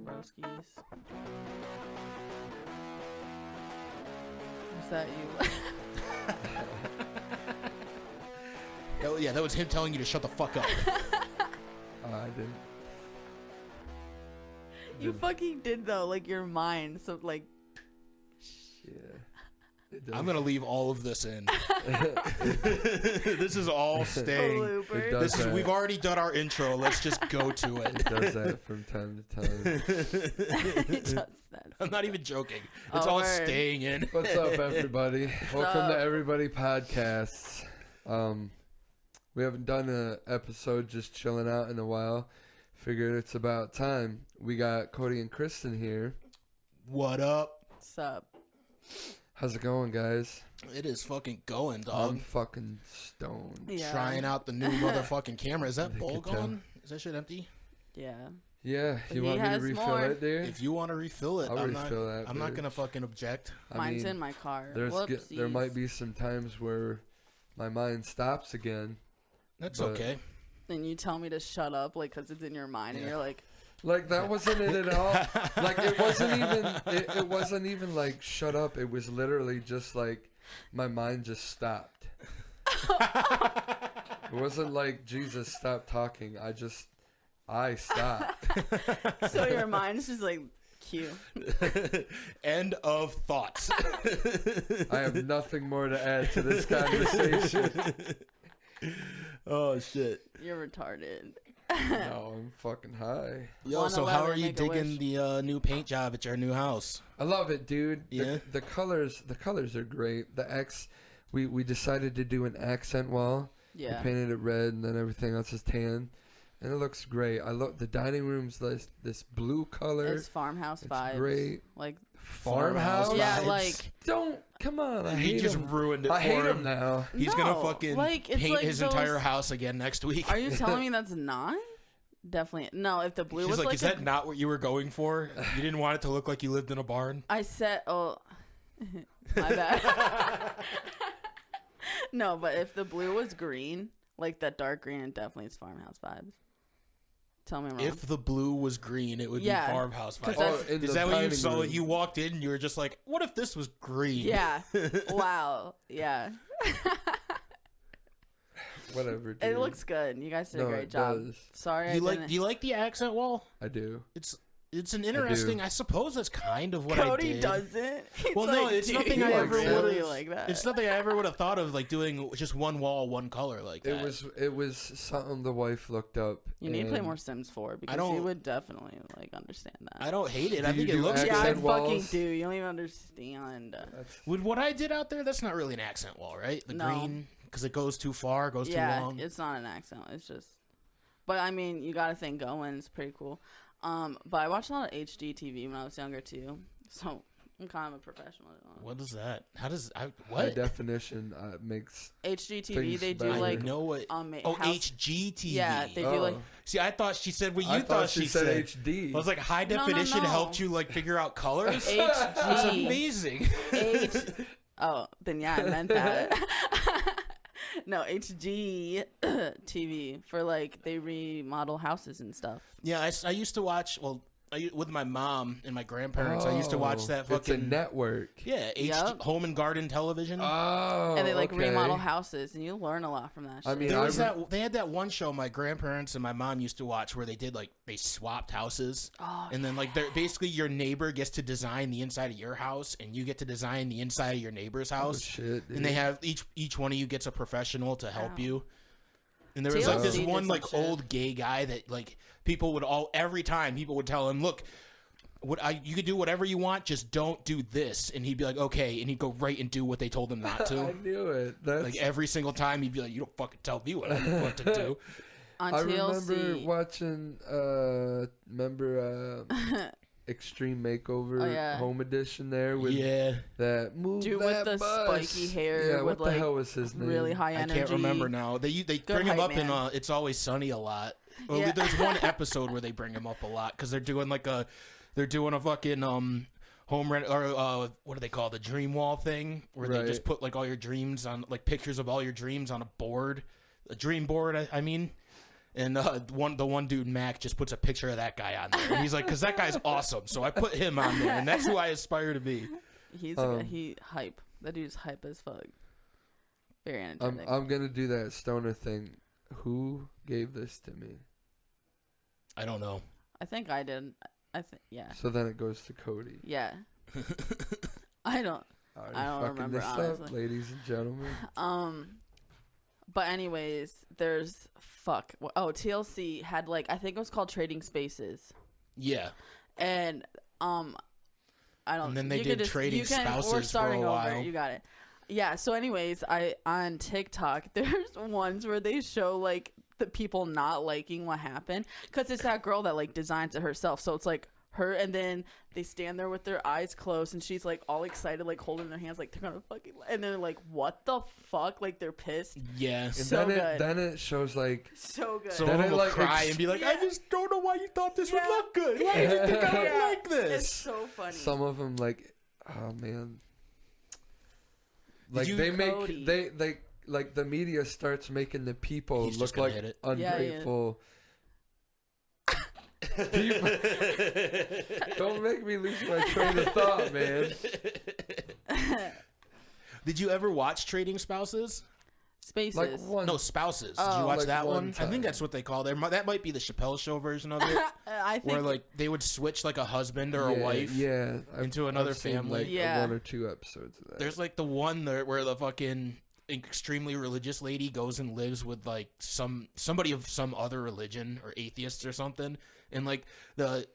broskies. Was that you? Yeah, that was him telling you to shut the fuck up. I didn't. You fucking did though, like your mind. So like. Yeah. I'm gonna leave all of this in. This is all staying. We've already done our intro. Let's just go to it. It does that from time to time. It does that. I'm not even joking. It's all staying in. What's up, everybody? Welcome to Everybody Podcasts. We haven't done an episode just chilling out in a while. Figured it's about time. We got Cody and Kristen here. What up? What's up? How's it going, guys? It is fucking going, dog. I'm fucking stoned. Yeah. Trying out the new motherfucking camera. Is that bowl gone? Is that shit empty? Yeah. Yeah, But you he want me to has refill more. it, dude? If you want to refill it, I'll I'm refill that. not bitch. gonna fucking object. Mine's in my car. There might be some times where my mind stops again. That's okay. And you tell me to shut up, like, because it's in your mind, and you're like, that wasn't it at all. Like, it wasn't even. It wasn't even like shut up. It was literally just like my mind just stopped. It wasn't like Jesus stopped talking. I stopped. so your mind's just like, cue. End of thoughts. I have nothing more to add to this conversation. Oh shit. You're retarded. No, I'm fucking high. Yo, so how are you digging the new paint job at your new house? I love it, dude. Yeah. The colors are great. We decided to do an accent wall. Yeah. We painted it red, and then everything else is tan, and it looks great. I love the dining room's this blue color. It's farmhouse It's vibes. great. Like Farmhouse. Yeah, vibes? like Come on. I he hate just him. ruined it I for hate him him now. He's No, gonna fucking like, it's paint like his those- entire house again next week. Are you telling me that's not? Definitely. No, if the blue She's was like, like is that not what you were going for? You didn't want it to look like you lived in a barn? I said, oh, my bad. No, but if the blue was green, like that dark green, it definitely is farmhouse vibes. Tell me wrong. If the blue was green, it would be farmhouse 'Cause vibes. that's- in Is the that what you dining saw? room. You walked in, you were just like, what if this was green? Yeah. Wow. Yeah. Whatever, dude. It looks good. You guys did a No, great it job. does. Sorry, Do you like the accent wall? I do. It's an interesting. I suppose that's kind of what I Cody did. doesn't. He's Well, like, no, it's dude, nothing you I look ever really would've- like that. It's nothing I ever would have thought of, like doing just one wall, one color like that. It was something the wife looked up. You need to play and more Sims 4 because don't- you would definitely like understand that. I don't hate it. Do I you think it do looks Yeah, I accent good. fucking walls? do. You don't even understand. With what I did out there, that's not really an accent wall, right? The No. green, because it goes too far, goes too Yeah, long. it's not an accent. It's just. But I mean, you got to think going. It's pretty cool. But I watched a lot of HD TV when I was younger too, so I'm kind of a professional. What is that? How does High what? definition makes HGTV, things they do better. I like know what. house- HGTV. Yeah, they do like. See, I thought she said what you I thought she said. HD. I was like, high No, no, definition no. helped you like figure out colors. That's HG. amazing. Oh, then yeah, I meant that. No, HG TV for like they remodel houses and stuff. Yeah, I used to watch. Well, with my mom and my grandparents, I used to watch that fucking It's a network. Yeah, Yep. Home and Garden Television. Oh, And they like okay. remodel houses, and you learn a lot from that. I Shit. mean, There was they had that one show my grandparents and my mom used to watch where they did like they swapped houses, and then like they're basically your neighbor gets to design the inside of your house, and you get to design the inside of your neighbor's house. shit, dude. And they have each one of you gets a professional to help Wow. you. And there was like this TLC did one some like shit. old gay guy that like people would every time people would tell him, look. You could do whatever you want, just don't do this. And he'd be like, okay. And he'd go right and do what they told him not to. I knew it. That's, Like every single time he'd be like, you don't fucking tell me what to do. On I TLC. remember watching, Extreme Makeover Home Edition there with that move Dude that with the bus. spiky hair Yeah, with what the like hell was his name? really high I energy. can't remember now. They bring him hype up in man. It's Always Sunny a lot. Well, Yeah. there's one episode where they bring him up a lot because they're doing a fucking home rent or what do they call it? The dream wall thing where they just put like all your dreams on like pictures of all your dreams on a board, a dream board. I mean. And the one dude, Mac, just puts a picture of that guy on there. And he's like, because that guy's awesome. So I put him on there. And that's who I aspire to be. He hype. That dude's hype as fuck. Very energetic. I'm going to do that stoner thing. Who gave this to me? I don't know. I think I did. Yeah. So then it goes to Cody. Yeah. I don't remember, honestly. Up, ladies and gentlemen. But anyways, there's TLC had like, I think it was called Trading Spaces. Yeah. And I don't. And then they did Trading Spouses for a while. Over. You got it. Yeah. So anyways, on TikTok there's ones where they show like the people not liking what happened because it's that girl that like designs it herself. So it's like her, and then they stand there with their eyes closed, and she's like all excited, like holding their hands, like they're gonna fucking. And they're like, "What the fuck?" Like they're pissed. Yeah. So good. Then it shows like so good. Some of them will like cry and be like, "I just don't know why you thought this would look good. Why did you think I would like this?" It's so funny. Some of them like, oh man. Like Cody. they like the media starts making the people look like ungrateful. Don't make me lose my train of thought, man. Did you ever watch Trading Spouses? Spaces. Like No, Spouses. Did you watch like that one? time. I think that's what they call it. That might be the Chappelle Show version of it. I think where like they would switch like a husband or a wife into another family. Like one or two episodes of that. There's like the one where the fucking extremely religious lady goes and lives with like somebody of some other religion or atheists or something, and like the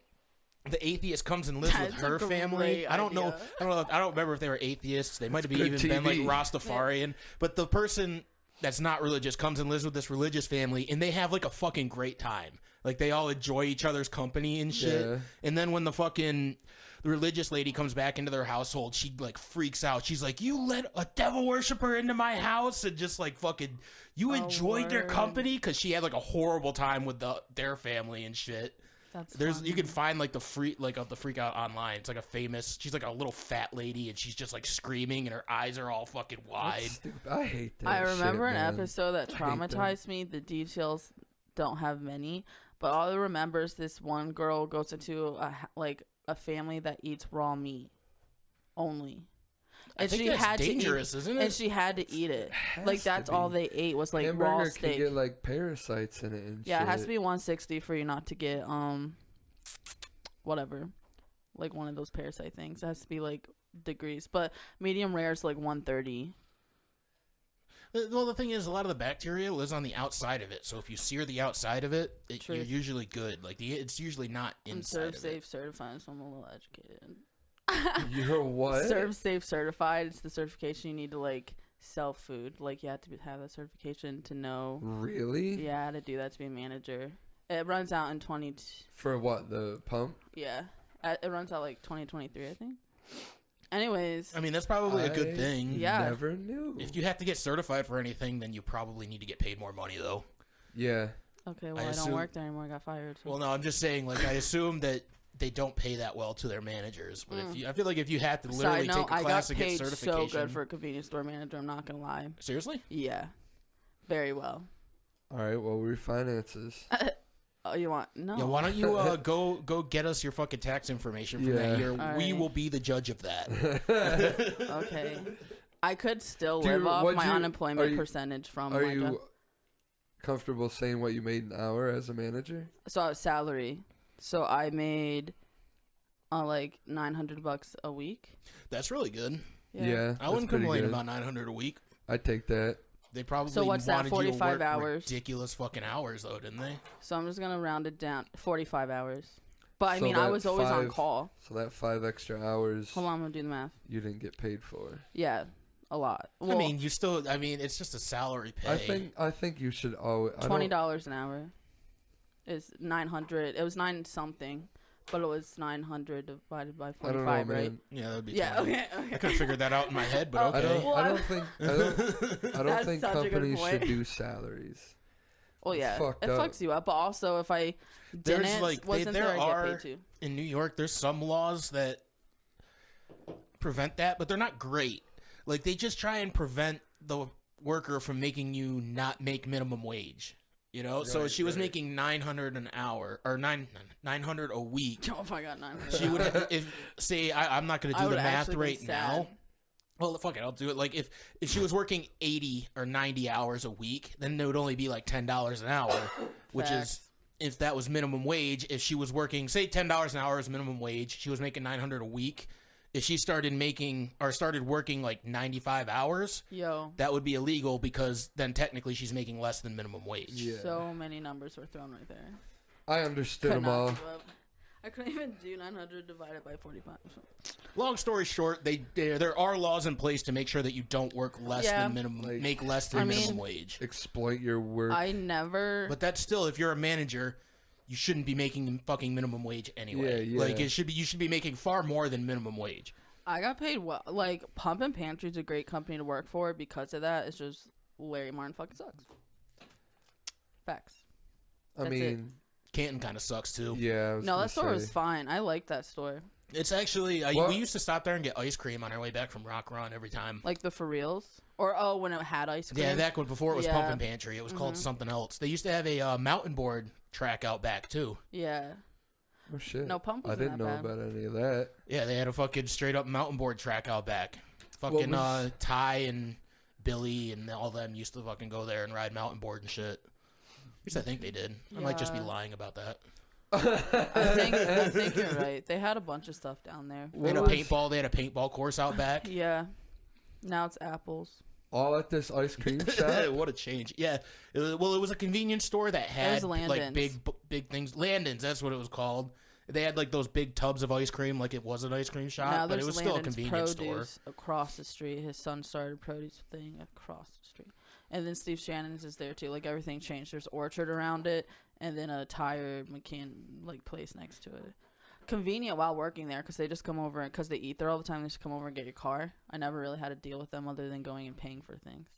atheist comes and lives with her family. I don't know. I don't remember if they were atheists. They might have even been like Rastafarian. But the person that's not religious comes and lives with this religious family, and they have like a fucking great time. Like they all enjoy each other's company and shit. Yeah. And then when the religious lady comes back into their household, she like freaks out. She's like, "You let a devil worshiper into my house," and just like fucking you enjoyed their company, because she had like a horrible time with their family and shit. You can find like the freak out online. It's like a famous. She's like a little fat lady, and she's just like screaming, and her eyes are all fucking wide. I hate that. I remember an episode that traumatized me. The details don't have many, but all I remember is this one girl goes into a family that eats raw meat only. And I think that's dangerous, isn't it? And she had to eat it. Like that's all they ate was like raw steak. Can get like parasites in it and shit. It has to be 160 for you not to get whatever, like one of those parasite things. It has to be like degrees, but medium rare is like 130. Well, the thing is, a lot of the bacteria lives on the outside of it. So if you sear the outside of it, you're usually good. Like it's usually not inside of it. ServSafe certified, so I'm a little educated. You're what? ServSafe certified. It's the certification you need to like sell food. Like you have to have that certification to know. Really? Yeah, to do that, to be a manager. It runs out in 20. For what? The pump? Yeah, it runs out like 2023, I think. Anyways, I mean that's probably a good thing. Yeah, never knew. If you have to get certified for anything, then you probably need to get paid more money, though. Yeah. Okay, well I don't work there anymore. I got fired. So. Well, no, I'm just saying. Like I assume that they don't pay that well to their managers. But I feel like if you have to literally take a class to get certification, I got paid so good for a convenience store manager. I'm not gonna lie. Seriously? Yeah, very well. All right. Well, refinances. Oh, you want no? Yeah, why don't you go get us your fucking tax information from that year? All we will be the judge of that. Okay. I could still live off my unemployment percentage from my job. Are you comfortable saying what you made an hour as a manager? So I was salary. So I made like $900 a week. That's really good. Yeah, I wouldn't complain about $900 a week. I'd take that. They probably so what's that? 45 you to work hours. Ridiculous fucking hours though, didn't they? So I'm just gonna round it down. 45 hours. But I mean, I was always on call. So that 5 extra hours. Hold on, I'm gonna do the math. You didn't get paid for. Yeah, a lot. Well, I mean, it's just a salary pay. I think you should always. $20 an hour is 900. It was 9 something. But it was 900 divided by 45, right? Man. Yeah, that would be. Yeah, okay. I could have figured that out in my head, but okay. I don't think companies should do salaries. Well, yeah, it fucks you up. But also, if I didn't, wasn't there I get paid to. In New York, there's some laws that prevent that, but they're not great. Like they just try and prevent the worker from making you not make minimum wage. You know, so Right, she was right. making $900 an hour or $900 a week. Oh my god, 900. She would, I'm not going to I do the would math actually right been now. sad. Well, fuck it, I'll do it. Like if she was working 80 or 90 hours a week, then it would only be like $10 an hour, which is if that was minimum wage. If she was working, say $10 an hour is minimum wage, she was making $900 a week. If she started working like 95 hours, that would be illegal because then technically she's making less than minimum wage. Yeah. So many numbers were thrown right there. I understood them all. I couldn't even do 900 divided by 45. Long story short, there are laws in place to make sure that you don't work less than minimum, make less than minimum wage. Exploit your work. But that's still, if you're a manager, you shouldn't be making fucking minimum wage anyway. Yeah. Like you should be making far more than minimum wage. I got paid well. Like Pump and Pantry is a great company to work for because of that. It's just Larry Martin fucking sucks. Facts. I mean, Canton kind of sucks too. Yeah. No, that store was fine. I like that store. It's actually we used to stop there and get ice cream on our way back from Rock Run every time. Like the For Reals, or when it had ice cream. Yeah, back before it was Pump and Pantry, it was called something else. They used to have a mountain board track out back too. Yeah. Oh shit. No, Pump I wasn't didn't know that bad. about any of that. Yeah, they had a fucking straight up mountain board track out back. Fucking Ty and Billy and all them used to fucking go there and ride mountain board and shit. At least I think they did. I might just be lying about that. I think you're right. They had a bunch of stuff down there. They had a paintball course out back. Yeah. Now it's apples. All at this ice cream shop? What a change. Yeah. It was a convenience store that had like big things. Landon's, that's what it was called. They had like those big tubs of ice cream like it was an ice cream shop, now but it was still a Landon's convenience store. Produce across the street. His son started a produce thing across the street. And then Steve Shannon's is there too. Like everything changed. There's orchard around it and then a tire place next to it. Convenient while working there because they just come over because they eat there all the time. They just come over and get your car. I never really had to deal with them other than going and paying for things.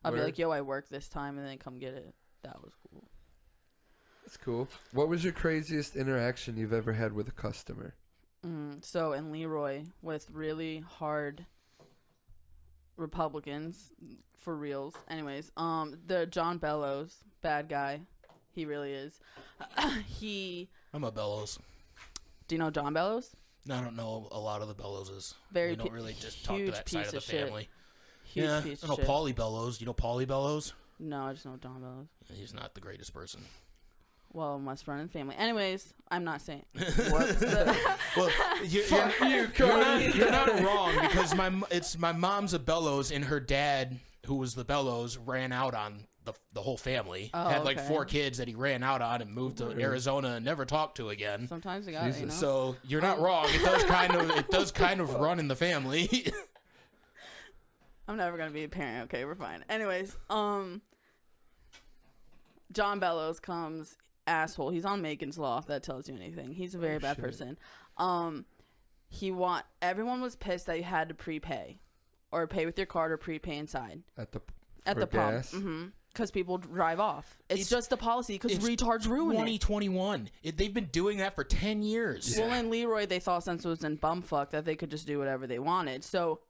I'll be like, yo, I work this time, and then come get it. That was cool. That's cool. What was your craziest interaction you've ever had with a customer? So in Leroy with really hard Republicans for reals. Anyways, the John Bellows, bad guy. He really is. I'm a Bellows. Do you know John Bellows? No, I don't know a lot of the Bellowses. We don't really just talk to huge that side of the piece of shit. family. Huge piece I know of shit. Paulie Bellows. You know Paulie Bellows? No, I just know John Bellows. He's not the greatest person. Well, must run in the family. Anyways, I'm not saying. Well, you're not wrong because my mom's a Bellows and her dad, who was the Bellows, ran out on the whole family. Had like 4 kids that he ran out on and moved to Arizona and never talked to again. Sometimes you got it, you know? So you're not wrong. It does kind of run in the family. I'm never gonna be a parent. Okay, we're fine. Anyways, John Bellows comes, asshole. He's on Megan's Law, if that tells you anything. He's a very bad person. Everyone was pissed that you had to prepay, or pay with your card, or prepay inside At the pump. Because people drive off. It's just the policy because retards ruin it. 2021. They've been doing that for 10 years. Well, in Leroy, they thought since it was in bumfuck that they could just do whatever they wanted. So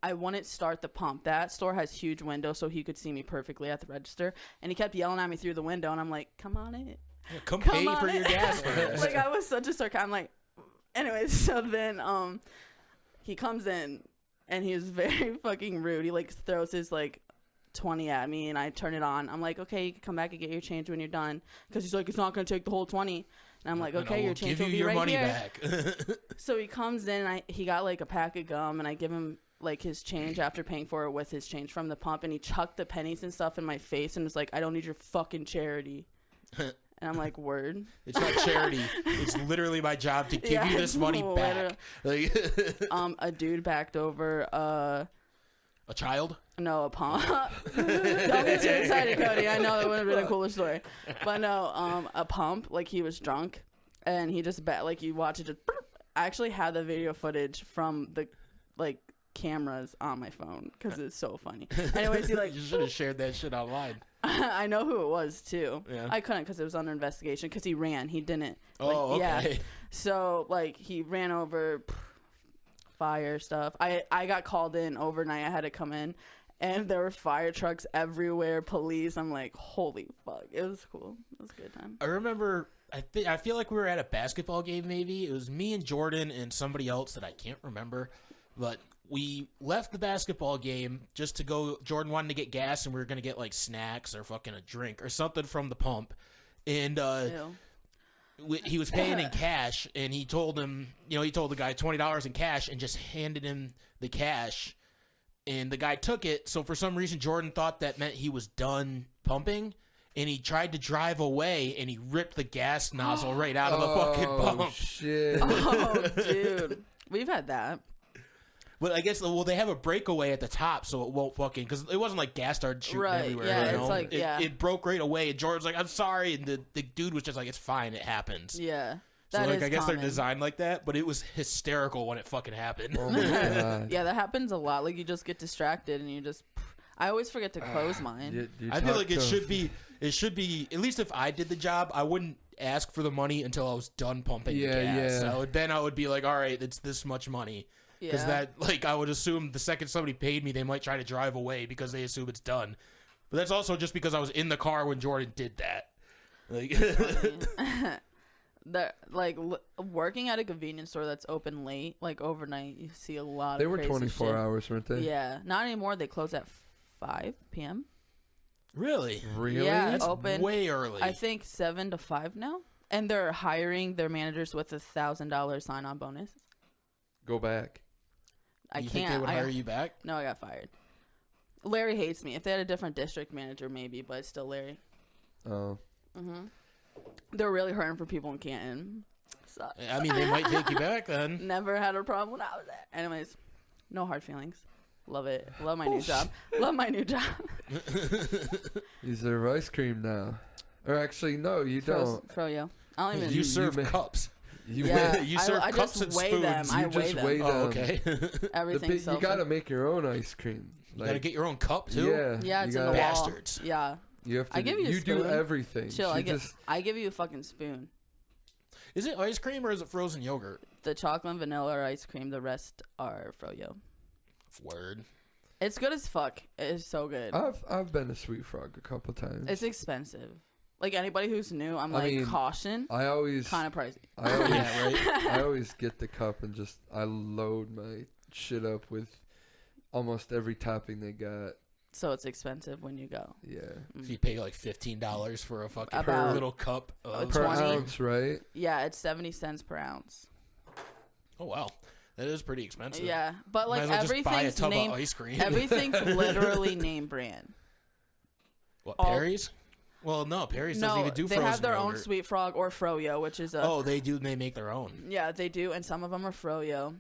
I wouldn't start the pump. That store has huge windows, so he could see me perfectly at the register. And he kept yelling at me through the window, and I'm like, come on in. Yeah, come pay for your gas. Like, I was such a sarcastic. I'm like, anyways, so then he comes in, and he is very fucking rude. He, like, throws his, like, 20 at me, and I turn it on. I'm like, okay, you can come back and get your change when you're done, because he's like, it's not going to take the whole 20. And I'm like, okay, your change will be right money here. Back. So he comes in, and he got like a pack of gum, and I give him like his change after paying for it with his change from the pump, and he chucked the pennies and stuff in my face and was like, I don't need your fucking charity. And I'm like, word. It's not charity. It's literally my job to give you this money back. A dude backed over a child? No, a pump. Don't get too excited, Cody. I know that would have been a cooler story. But no, a pump, like he was drunk, and he just like you watch it just. I actually had the video footage from the like cameras on my phone because it's so funny. Anyways, he like you should have shared that shit online. I know who it was too. Yeah. I couldn't because it was under investigation because he ran. He didn't. Oh, like, okay. Yeah. So like he ran over. Fire stuff. I got called in overnight. I had to come in, And there were fire trucks everywhere, police. I'm like, holy fuck. It was cool. It was a good time. I remember, I feel like we were at a basketball game maybe. It was me and Jordan and somebody else that I can't remember. But we left the basketball game just to go. Jordan wanted to get gas, and we were going to get like snacks or fucking a drink or something from the pump. And he was paying in cash, and he told him, he told the guy $20 in cash and just handed him the cash. And the guy took it, so for some reason Jordan thought that meant he was done pumping, and he tried to drive away, and he ripped the gas nozzle right out of the fucking pump. Oh, shit. Oh, dude. We've had that. But I guess, they have a breakaway at the top, so it won't fucking, because it wasn't like gas started shooting everywhere. Yeah, it's like, it broke right away, and Jordan's like, I'm sorry, and the dude was just like, it's fine, it happens. Yeah. So That is I guess common. they're designed like that, but it was hysterical when it fucking happened. Oh my God. Yeah, that happens a lot. Like, you just get distracted, and you just... I always forget to close mine. I feel like it should be, at least if I did the job, I wouldn't ask for the money until I was done pumping the gas. Yeah. Then I would be like, all right, it's this much money. Because I would assume the second somebody paid me, they might try to drive away because they assume it's done. But that's also just because I was in the car when Jordan did that. Working at a convenience store that's open late, like overnight, you see a lot They of were crazy 24 shit. hours, weren't they? Yeah. Not anymore. They close at 5 p.m. Really? Really? Yeah, That's open way early. I think 7 to 5 now. And they're hiring their managers with $1,000 sign-on bonus. Go back. I you can't. think they would hire you back? No, I got fired. Larry hates me. If they had a different district manager, maybe, but it's still Larry. Oh. They're really hurting for people in Canton. Sucks. I mean, they might take you back then. Never had a problem when I was there. Anyways, no hard feelings. Love it. Love my new job. Love my new job. You serve ice cream now. Or actually, no, you don't. Froyo. I don't even. You serve ma- cups. You Yeah. You serve I cups just and weigh spoons. them. I You weigh just them. weigh Oh, them. okay. Everything's You gotta make your own ice cream. You gotta get your own cup too. Yeah. Yeah, you it's in the gotta- wall. Bastards. Yeah. You have to. I give you a you do spoon. everything. Chill. She I give you a fucking spoon. Is it ice cream or is it frozen yogurt? The chocolate and vanilla are ice cream. The rest are Froyo. Word. It's good as fuck. It is so good. I've been to Sweet Frog a couple times. It's expensive. Like anybody who's new, I'm I like mean, caution. I always Kind of pricey. Yeah, right. I always get the cup and just I load my shit up with almost every topping they got. So it's expensive when you go. Yeah. So you pay like $15 for a fucking About little cup of Per 20. ounce, right? Yeah, it's 70 cents per ounce. Oh wow, that is pretty expensive. Yeah, but Might like as well just buy a everything's tub name. of ice cream. Everything's literally name brand. What, all- Perry's? Well, no, Perry's doesn't No, even do they frozen have their own yogurt. Sweet Frog or Froyo, which is a. Oh, they do. They make their own. Yeah, they do, and some of them are Froyo.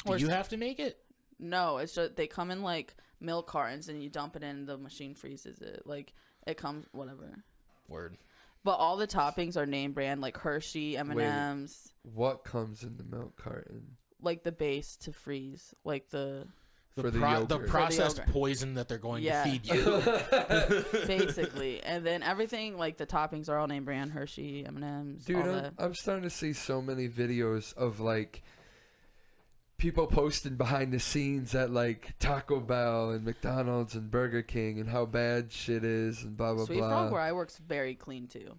Do you have to make it? No, it's just they come in like milk cartons, and you dump it in. The machine freezes it. Like it comes whatever. Word. But all the toppings are name brand, like Hershey, M&Ms, What comes in the milk carton? like the base to freeze, like the For the the yogurt. processed yogurt. poison that they're going Yeah. to feed you. basically, and then everything like the toppings are all name brand, Hershey, M&Ms, Dude, all that. I'm starting to see so many videos of like people posting behind the scenes at like Taco Bell and McDonald's and Burger King and how bad shit is and blah blah Sweet blah. Frog, where I work's very clean too.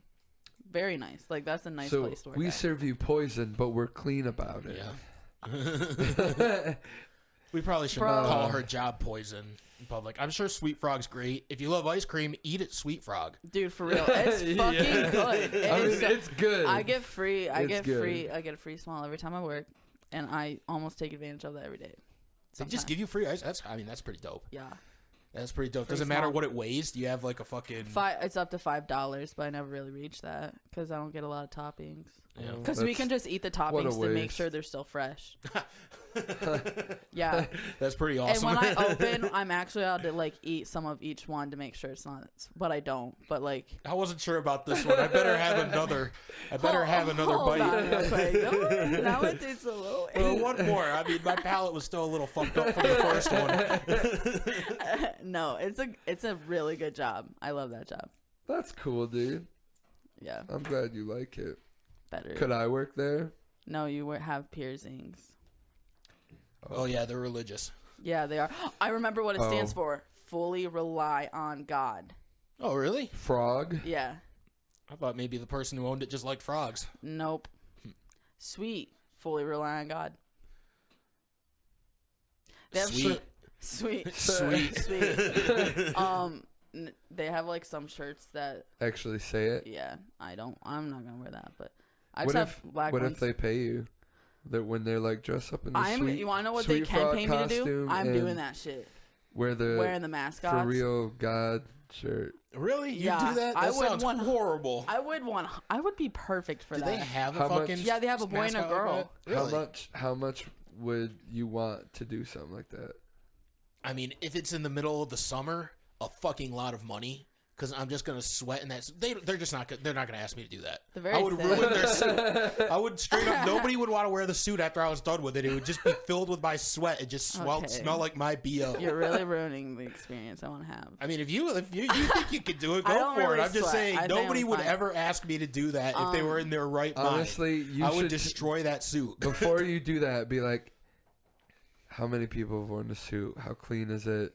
Very nice. Like that's a nice so place to work. we at. serve you poison, but we're clean about it. Yeah. We probably should Bro. call her job poison in public. I'm sure Sweet Frog's great. If you love ice cream, eat at Sweet Frog. Dude, for real, it's fucking Yeah. good. It I mean, is so- it's good. I get free. I It's get good. free. I get a free small every time I work, and I almost take advantage of that every day. They just give you free ice. That's pretty dope. Yeah. That's pretty dope. Free Doesn't matter small. what it weighs. Do you have like a fucking? It's up to $5, but I never really reach that because I don't get a lot of toppings. Yeah. Because we can just eat the toppings to make waste. sure they're still fresh. Yeah. That's pretty awesome. And when I open, I'm actually allowed to like eat some of each one to make sure it's not. But I don't. But like. I wasn't sure about this one. I better have another. I better have another Hold on bite. real quick. Oh, now it tastes a little. Well, one more. I mean, my palate was still a little fucked up from the first one. No, it's a really good job. I love that job. That's cool, dude. Yeah, I'm glad you like it. better. Could I work there? No, you have piercings. Oh yeah, they're religious. Yeah, they are. I remember what it stands Oh. for. fully rely on God. Oh, really? Frog. Yeah. I thought maybe the person who owned it just liked frogs. Nope. Sweet. Fully rely on God. They have Sweet. Sweet. Sweet. They have like some shirts that Actually say it. yeah, I'm not gonna wear that, but I What just if have black what ones. if they pay you? That when they're like dress up in the sweet, You wanna know what sweet they can frog pay me to do? costume I'm and doing that shit. wear the Wearing the mascots. for real God shirt. Really? You Yeah, do that? I That would sounds want- horrible. I would be perfect for Do that. they have a How much- fucking Yeah, they have a boy and a mascot like girl. that? Really? How much would you want to do something like that? I mean, if it's in the middle of the summer, a fucking lot of money. Because I'm just gonna sweat in that. They're just not. They're not gonna ask me to do that. They're I very would thin. ruin their suit. I would straight up. Nobody would want to wear the suit after I was done with it. It would just be filled with my sweat. It just Okay. smell like my bo. You're really ruining the experience I want to have. I mean, if you think you could do it, I go don't for really it. I'm just sweat. saying I think nobody I'm would fine. ever ask me to do that if they were in their right mind. Honestly, you I should would destroy that suit. before you do that. Be like, how many people have worn the suit? How clean is it?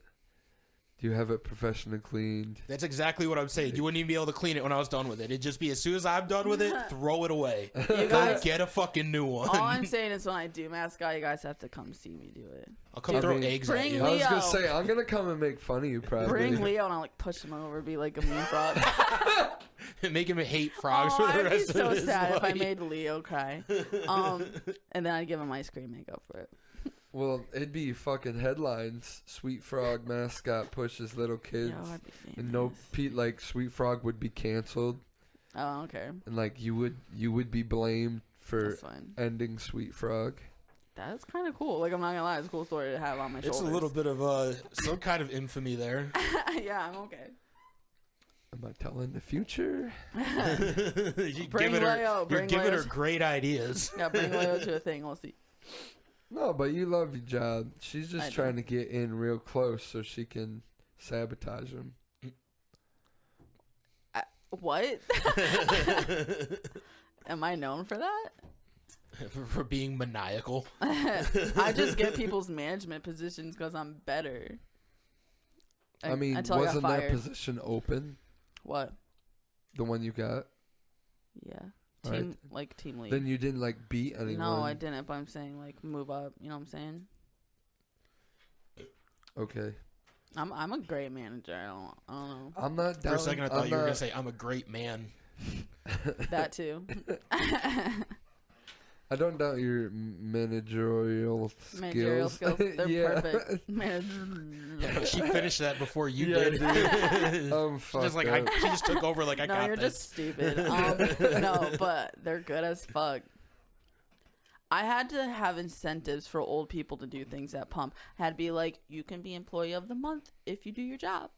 Do you have it professionally cleaned? That's exactly what I'm saying. You wouldn't even be able to clean it when I was done with it. It'd just be as soon as I'm done with it, throw it away. You Go guys, get a fucking new one. all I'm saying is when I do mascot, you guys have to come see me do it. I'll come I throw mean, eggs at bring you. I was gonna Leo. say I'm gonna come and make fun of you. Probably. Bring Leo and I'll like push him over, be like a mean frog. Make him hate frogs Oh, for the I'd be rest so of his sad life. if I made Leo cry. And then I'd give him ice cream makeup for it. Well, it'd be fucking headlines. Sweet Frog mascot pushes little kids, Yo, I'd be famous. and no Pete like Sweet Frog would be canceled, Oh, okay. and like you would be blamed for That's fine. ending Sweet Frog. That's kind of cool. Like, I'm not gonna lie, it's a cool story to have on my It's shoulders. a little bit of some kind of infamy there. Yeah, I'm okay. Am I telling the future? You Bring giving her, Leo, you're bring giving her Leo's- great ideas. Yeah, bring Leo to a thing. We'll see. No, but you love your job. She's I just do. trying to get in real close so she can sabotage him. What? Am I known for that? For being maniacal. I just get people's management positions because I'm better. I mean, until I got wasn't that fired. position open? What? The one you got? Yeah. Alright. Team lead. Then you didn't like beat anyone. No, I didn't. But I'm saying like move up. You know what I'm saying? Okay. I'm a great manager. I don't know I'm not down. For a second, I thought I'm you were going not- to say, I'm a great man. that too. I don't doubt your managerial skills. Managerial skills. They're Yeah. perfect. Yeah, she finished that before you Yeah, did. I'm She's just like, fucked up. she just took over like, I No, got you're this. just stupid. No, but they're good as fuck. I had to have incentives for old people to do things at Pump. I had to be like, you can be employee of the month if you do your job.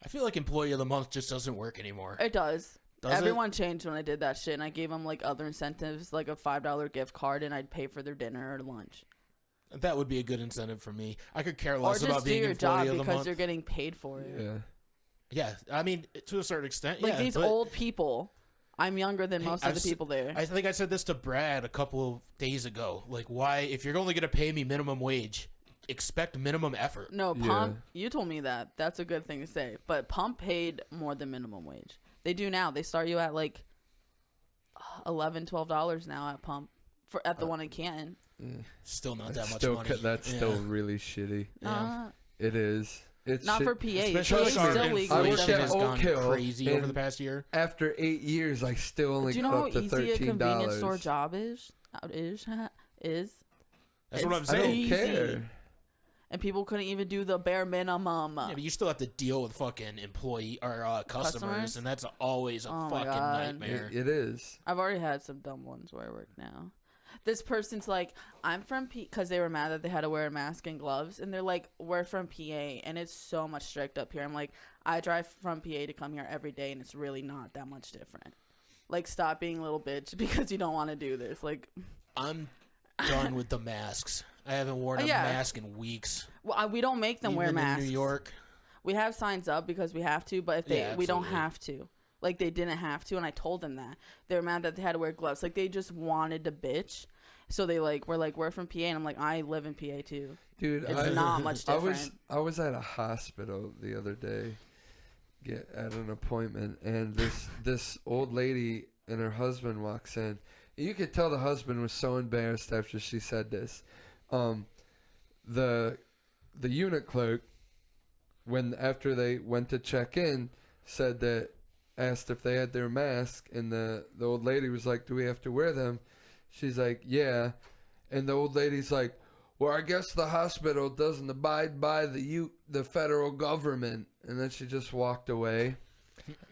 I feel like employee of the month just doesn't work anymore. It does. Does it? Everyone changed when I did that shit, and I gave them like other incentives, like a $5 gift card, and I'd pay for their dinner or lunch. That would be a good incentive for me. I could care Or less just about do being your employee job of the because month. you're getting paid for it. Yeah. Yeah, I mean, to a certain extent, Like yeah. these but old people, I'm younger than Hey, most of I've the people there. I think I said this to Brad a couple of days ago. Like, why, if you're only going to pay me minimum wage, expect minimum effort. No, Yeah. Pump, you told me that. That's a good thing to say. But Pump paid more than minimum wage. They do now. They start you at like $11, $12 now at Pump at the one in Canton. Still not That's that much still, money. That's Yeah. still really shitty. Yeah. It is. It's Not shit. for PA. Especially PA like our still legal. I inflation worked at has Oak gone Hill, crazy over and the past year. After 8 years, I still only Do you got know how up to easy a convenience $13. store job is? Is? That's what I'm It's I don't saying. easy. care. And people couldn't even do the bare minimum. Yeah, but you still have to deal with fucking employee or customers, Customers? and that's always a Oh my fucking God. nightmare. It is. I've already had some dumb ones where I work now. This person's like, I'm from P, because they were mad that they had to wear a mask and gloves, and they're like, we're from PA, and it's so much strict up here. I'm like, I drive from PA to come here every day, and it's really not that much different. Like, stop being a little bitch because you don't want to do this. Like, I'm done with the masks. I haven't worn a Yeah. mask in weeks. well, we don't make them Even wear in masks. New York. We have signs up because we have to, but if they, Yeah, we don't absolutely. have to. Like, they didn't have to, and I told them that. They were mad that they had to wear gloves. Like, they just wanted to bitch. So they, like, were like, we're from PA, and I'm like, I live in PA, too. Dude, It's not much different. I was at a hospital the other day, at an appointment, and this old lady and her husband walks in. You could tell the husband was so embarrassed after she said this. The unit clerk, after they went to check in, asked if they had their mask, and the old lady was like, "Do we have to wear them?" She's like, "Yeah," and the old lady's like, "Well, I guess the hospital doesn't abide by the federal government," and then she just walked away.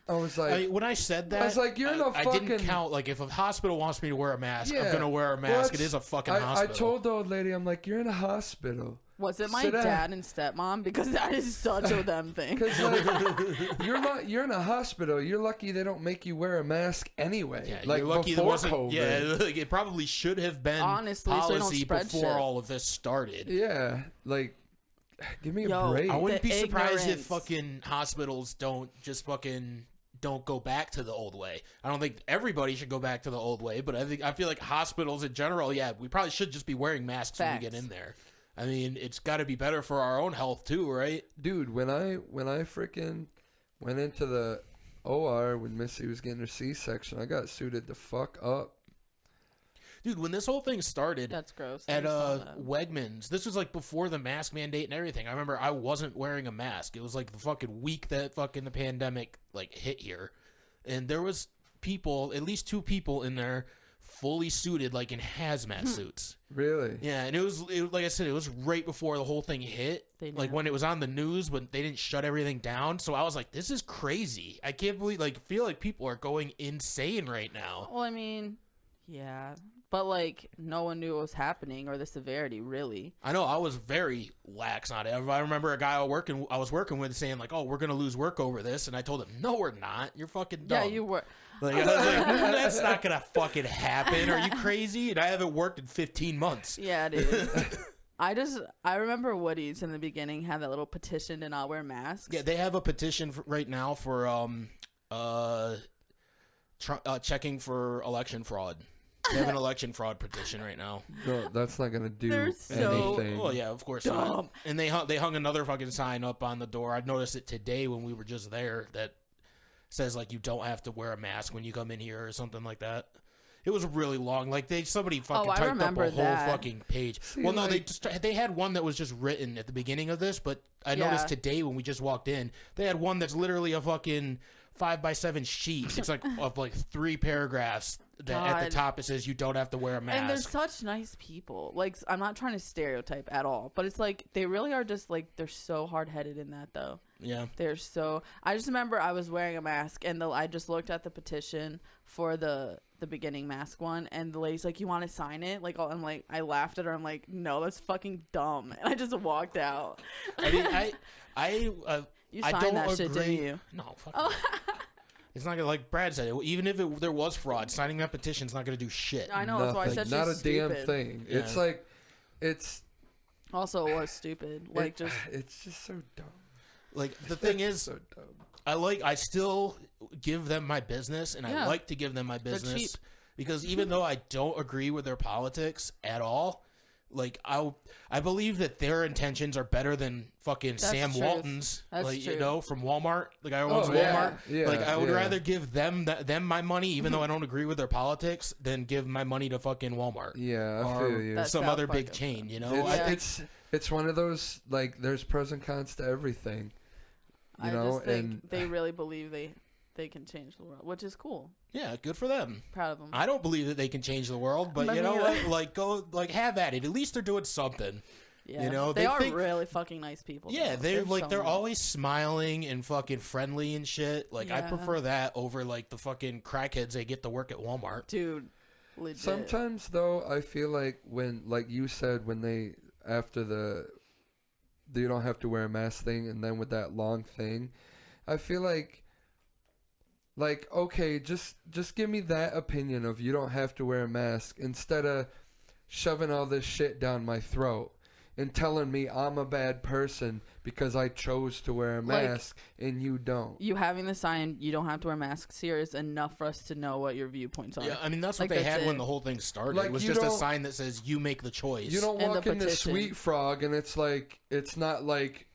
I was like, when I said that, I was like, "You're no fucking." I didn't count. Like, if a hospital wants me to wear a mask, I'm gonna wear a mask. It is a fucking hospital. I told the old lady, I'm like, "You're in a hospital." Was it my dad and stepmom? Because that is such a them thing. Because you're in a hospital. You're lucky they don't make you wear a mask anyway. Yeah, like you're lucky before COVID. Yeah, like, it probably should have been honestly policy before all of this started. Yeah, like, give me a break. I wouldn't be surprised if fucking hospitals don't go back to the old way. I don't think everybody should go back to the old way, but I feel like hospitals in general, we probably should just be wearing masks when we get in there. I mean, it's got to be better for our own health too, right? Dude, when I freaking went into the OR when Missy was getting her C-section, I got suited the fuck up. Dude, when this whole thing started, that's gross. At Wegmans, this was like before the mask mandate and everything. I remember I wasn't wearing a mask. It was like the fucking week that fucking the pandemic like hit here, and there was people, at least 2 people in there, fully suited like in hazmat suits. Really? Yeah, and it was like I said, it was right before the whole thing hit. Like when it was on the news, but they didn't shut everything down. So I was like, this is crazy. I can't believe, feel like people are going insane right now. Well, I mean, yeah. But, like, no one knew what was happening or the severity, really. I know. I was very lax on it. I remember a guy I was working with saying, like, "Oh, we're going to lose work over this." And I told him, "No, we're not. You're fucking dumb." Yeah, you were. Like, I was like, that's not going to fucking happen. Are you crazy? And I haven't worked in 15 months. Yeah, dude. I remember Woody's in the beginning had that little petition to not wear masks. Yeah, they have a petition right now for checking for election fraud. They have an election fraud petition right now. No, that's not gonna do anything. Well, yeah, of course not. And they hung another fucking sign up on the door. I noticed it today when we were just there that says like you don't have to wear a mask when you come in here or something like that. It was really long. Like somebody fucking typed up a whole fucking page. Well, no, they had one that was just written at the beginning of this, but I noticed today when we just walked in, they had one that's literally a fucking 5x7 sheet. It's like of like 3 paragraphs. That at the top it says you don't have to wear a mask. And they're such nice people. Like, I'm not trying to stereotype at all, but it's like they really are just like they're so hard-headed in that though. Yeah. I just remember I was wearing a mask and I just looked at the petition for the beginning mask one, and the lady's like, "You want to sign it?" Like, I'm like, I laughed at her. I'm like, "No, that's fucking dumb," and I just walked out. I mean, you signed that shit, didn't you? No, fuck. It's not gonna, like Brad said, even if there was fraud, signing that petition's not gonna do shit. I know, that's why I said not she's a damn stupid. thing. Yeah. It's like, it's also it was stupid. Like it's just so dumb. Like the thing is, so dumb. I still give them my business, and I like to give them my business because even though I don't agree with their politics at all, like I believe that their intentions are better than fucking Sam Walton's, you know, from Walmart. The guy who owns Walmart. Yeah, like I would rather give them my money, even though I don't agree with their politics, than give my money to fucking Walmart. Yeah, I feel you. Some other big chain, you know. It's one of those, like, there's pros and cons to everything. You know, just think they really believe they can change the world, which is cool. Yeah, good for them. Proud of them. I don't believe that they can change the world, but you know what? Like, go, like, have at it. At least they're doing something. Yeah, you know, they are really fucking nice people. Yeah, they're always smiling and fucking friendly and shit. Like, I prefer that over like the fucking crackheads they get to work at Walmart. Dude, legit. Sometimes though, I feel like when, like you said, when they after you don't have to wear a mask thing, and then with that long thing, I feel like okay, just give me that opinion of you don't have to wear a mask instead of shoving all this shit down my throat. and telling me I'm a bad person because I chose to wear a mask and you don't. You having the sign, you don't have to wear masks here is enough for us to know what your viewpoints are. Yeah, I mean, that's what they had when the whole thing started. Like, it was just a sign that says, you make the choice. You don't walk into Sweet Frog and it's like, it's not like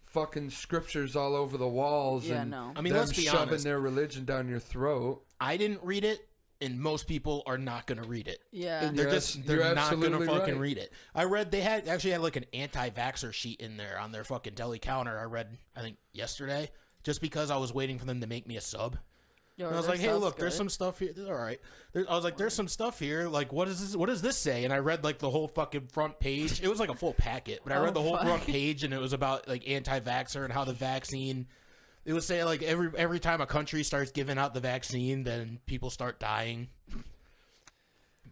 fucking scriptures all over the walls and no. I mean, them let's be shoving honest. their religion down your throat. I didn't read it, and most people are not going to read it. Yeah. They're not going to fucking right. read it. I read they actually had like an anti-vaxxer sheet in there on their fucking deli counter. I read, I think, yesterday, just because I was waiting for them to make me a sub. And I was like, hey, look, there's some stuff here. All right. I was like, there's some stuff here. Like, what is this? What does this say? And I read like the whole fucking front page. It was like a full packet, but I read the whole front page, and it was about like anti-vaxxer and how the vaccine. It would say like every time a country starts giving out the vaccine, then people start dying.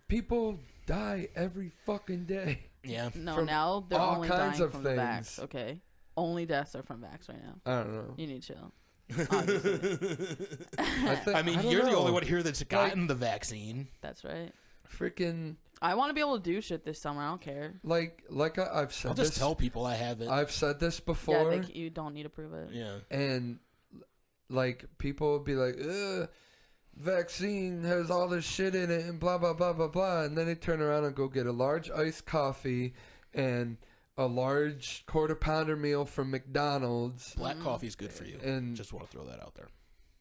People die every fucking day. Yeah. No, now they're all only kinds dying of from things. the vax. Okay. Only deaths are from vax right now. I don't know. You need to chill. I mean, you're the only one here that's gotten the vaccine. That's right. Freaking. I want to be able to do shit this summer. I don't care. Like I've said I'll just tell people I have it. I've said this before. Yeah, you don't need to prove it. Yeah. And like people would be like, ugh, vaccine has all this shit in it and blah blah blah blah blah, and then they turn around and go get a large iced coffee and a large quarter pounder meal from McDonald's. Black coffee is good for you. And just want to throw that out there.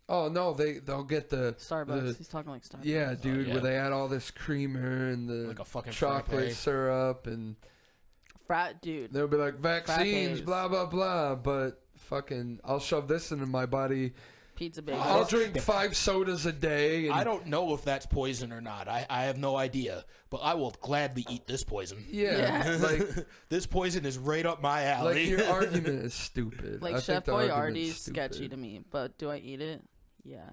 Oh no, they'll get the Starbucks. He's talking like Starbucks. Yeah, dude, yeah. where they add all this creamer and the like a fucking chocolate frappe. syrup and Frat dude. they'll be like vaccines, Frappes. blah blah blah. But fucking, I'll shove this into my body. Pizza bagel. I'll drink 5 sodas a day. And I don't know if that's poison or not. I have no idea. But I will gladly eat this poison. Yeah, like this poison is right up my alley. like your argument is stupid. Like I Chef think the argument's Boyardee's stupid. sketchy to me, but do I eat it? Yeah.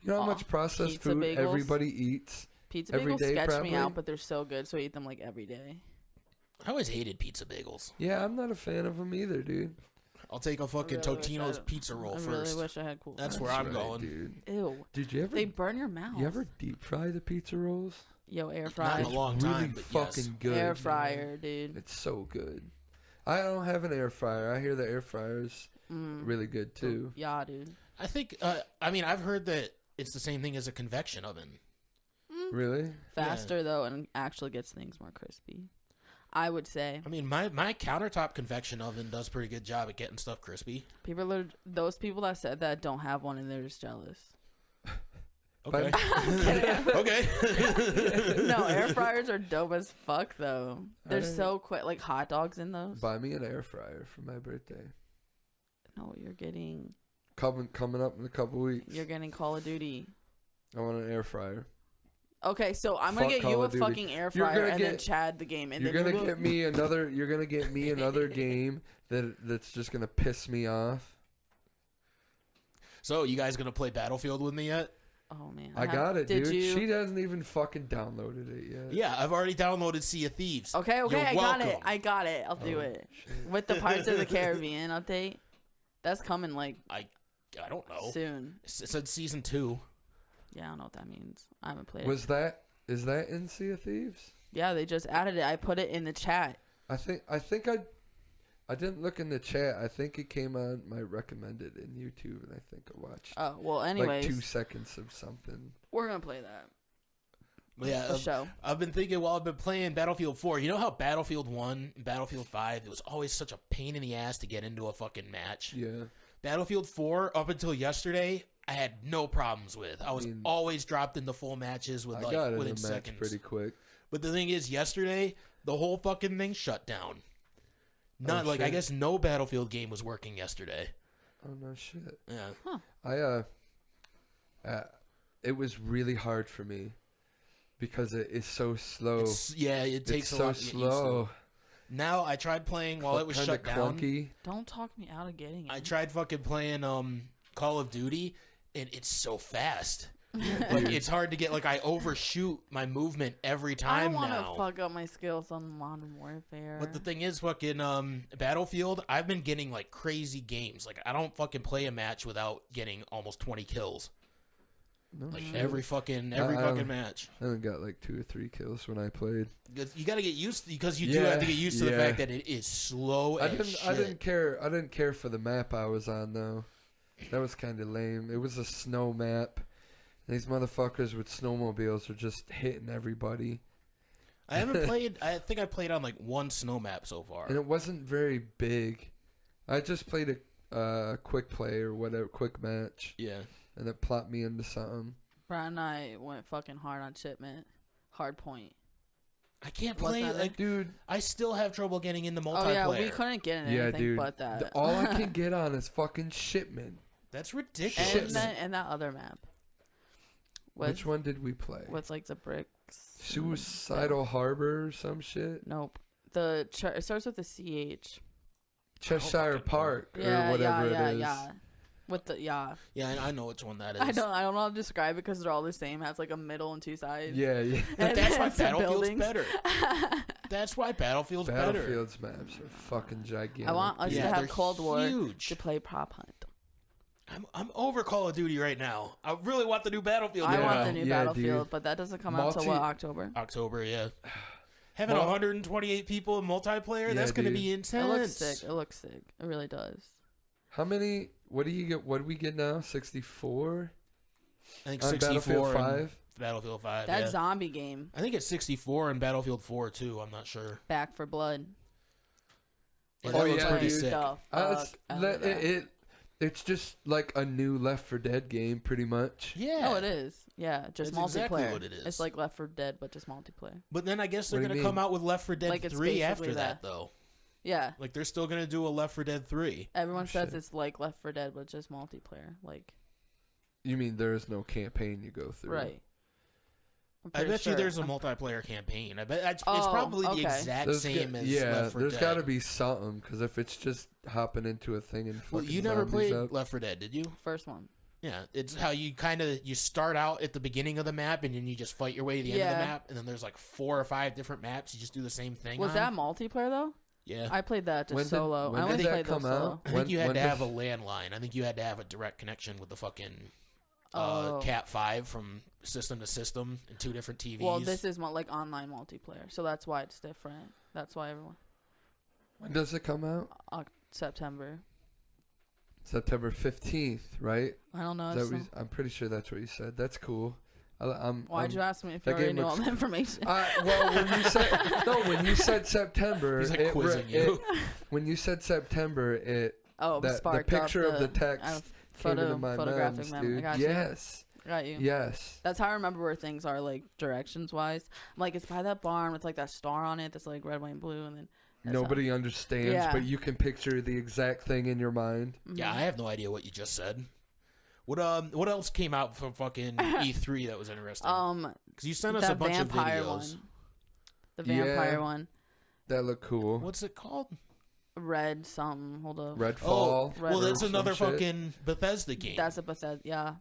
You know how much processed pizza food bagels? everybody eats? Pizza Every bagels day, sketch probably? me out, but they're so good, so I eat them like every day. I always hated pizza bagels. Yeah, I'm not a fan of them either, dude. I'll take a fucking really wish Totino's I- pizza roll I first. really wish I had cool. That's where I'm right, going. dude. Ew. Did you ever? They burn your mouth. You ever deep fry the pizza rolls? Yo, air Not fryer. in a long Really time, but fucking yes. good. Air fryer, dude. It's so good. I don't have an air fryer. I hear the air fryer's really good too. Yeah, dude. I think, I mean, I've heard that it's the same thing as a convection oven. Really? Faster though, and actually gets things more crispy. I would say. I mean, my countertop convection oven does a pretty good job at getting stuff crispy. Those people that said that don't have one, and they're just jealous. Okay. Okay. No, air fryers are dope as fuck though. They're Alright. so quick, like hot dogs in those. Buy me an air fryer for my birthday. No, you're getting Coming up in a couple weeks. You're getting Call of Duty. I want an air fryer. Okay, so I'm gonna Fuck get Call you a of Duty. fucking air You're fryer gonna and then get- Chad the game, and You're then gonna get me another. You're gonna get me another game that's just gonna piss me off. So, you guys gonna play Battlefield with me yet? Oh man, I got it, did dude. You... She hasn't even fucking downloaded it yet. Yeah, I've already downloaded Sea of Thieves. Okay, You're I got it. welcome. I got it. I'll do Oh, it shit. with the Pirates of the Caribbean update. That's coming like I don't know. soon. It said season 2. Yeah, I don't know what that means. I haven't played Is it. that in Sea of Thieves? Yeah, they just added it. I put it in the chat. I think I didn't look in the chat. I think it came on my recommended in YouTube, and I think I watched Oh well. like Anyways, 2 seconds of something. we're gonna play that. But yeah, For show. I've been thinking while I've been playing Battlefield 4. You know how Battlefield 1 and Battlefield 5, it was always such a pain in the ass to get into a fucking match. Yeah. Battlefield 4, up until yesterday, I had no problems with. I was always dropped into full matches with I got in a within match seconds. pretty quick. But the thing is, yesterday, the whole fucking thing shut down. Not Oh, I shit. guess no Battlefield game was working yesterday. Oh no shit. Yeah. It was really hard for me because it is so slow. It takes It's a so lot to get used to. slow. Now I tried playing while it was Kinda shut down. clunky. Don't talk me out of getting it. I tried fucking playing Call of Duty, and it's so fast. Like it's hard to get. Like I overshoot my movement every I time don't want now. to fuck up my skills on Modern Warfare. But the thing is, fucking Battlefield, I've been getting like crazy games. Like I don't fucking play a match without getting almost 20 kills. No Like shit. every fucking match. I only got like 2 or 3 kills when I played. You got to get used to, because you do have to get used to the fact that it is slow as shit. I didn't care for the map I was on though. That was kind of lame. It was a snow map. These motherfuckers with snowmobiles are just hitting everybody. I haven't played. I think I played on like one snow map so far, and it wasn't very big. I just played a quick play or whatever, quick match. Yeah. And it plopped me into something. Brian and I went fucking hard on shipment. Hard point. I can't play, like, dude. I still have trouble getting into multiplayer. Oh, yeah, we couldn't get in anything but that. All I can get on is fucking shipment. That's ridiculous. And that other map. Which one did we play? With, like, the bricks. Suicidal Harbor or some shit? Nope. It starts with a CH. Cheshire Park or whatever it is. Yeah. With the Yeah, I know which one that is. I don't know how to describe it because they're all the same. It has like a middle and 2 sides. Yeah. But that's why Battlefield's better. That's why Battlefield's better. Battlefield's maps are fucking gigantic. I want us to have Cold War huge. to play prop hunt. I'm over Call of Duty right now. I really want the new Battlefield. I want the new Battlefield, but that doesn't come out until October? October, yeah. Having 128 people in multiplayer, that's going to be intense. It looks sick. It really does. How many? What do you get? What do we get now? 64. I think on 64. Battlefield 5. Battlefield 5. That zombie game. I think it's 64 and Battlefield 4 too. I'm not sure. Back for Blood. Yeah, that looks pretty sick. It's just like a new Left 4 Dead game, pretty much. Yeah. Oh, it is. Yeah, just That's multiplayer. exactly what it is. It's like Left 4 Dead, but just multiplayer. But then I guess they're going to come out with Left 4 Dead Like, it's 3 after basically that, though. Yeah. Like, they're still going to do a Left 4 Dead 3. Everyone says it's like Left 4 Dead, but just multiplayer. Like. You mean there is no campaign you go through? Right. I bet you there's a multiplayer campaign. I bet it's probably the exact same as Left 4 Dead. There's got to be something, because if it's just hopping into a thing and fucking you never played Left 4 Dead, did you? First one. Yeah, it's how you you start out at the beginning of the map, and then you just fight your way to the end of the map, and then there's like 4 or 5 different maps. You just do the same thing. Was that multiplayer, though? Yeah. I played that just solo. I only played those solo. I think you had to have a landline. I think you had to have a direct connection with the fucking Cat 5 from system to system and 2 different TVs. Well, this is like online multiplayer, so that's why it's different. That's why everyone. When does it come out? September. September 15th, right? I don't know. I'm pretty sure that's what you said. That's cool. Why'd you ask me if you already knew all the information? Well, when you said September, he's like quizzing you. When you said September, the picture of the text came into my memories, dude. Yes. Got you. Yes. That's how I remember where things are, like, directions wise. I'm like, it's by that barn with like that star on it that's like red, white, and blue, and then nobody understands, but you can picture the exact thing in your mind. Mm-hmm. Yeah, I have no idea what you just said. What else came out from fucking E3 that was interesting? Because you sent us a bunch of videos. The vampire one. That looked cool. What's it called? Red something. Hold up. Redfall. Well, that's another fucking Bethesda game. That's a Bethesda. Yeah.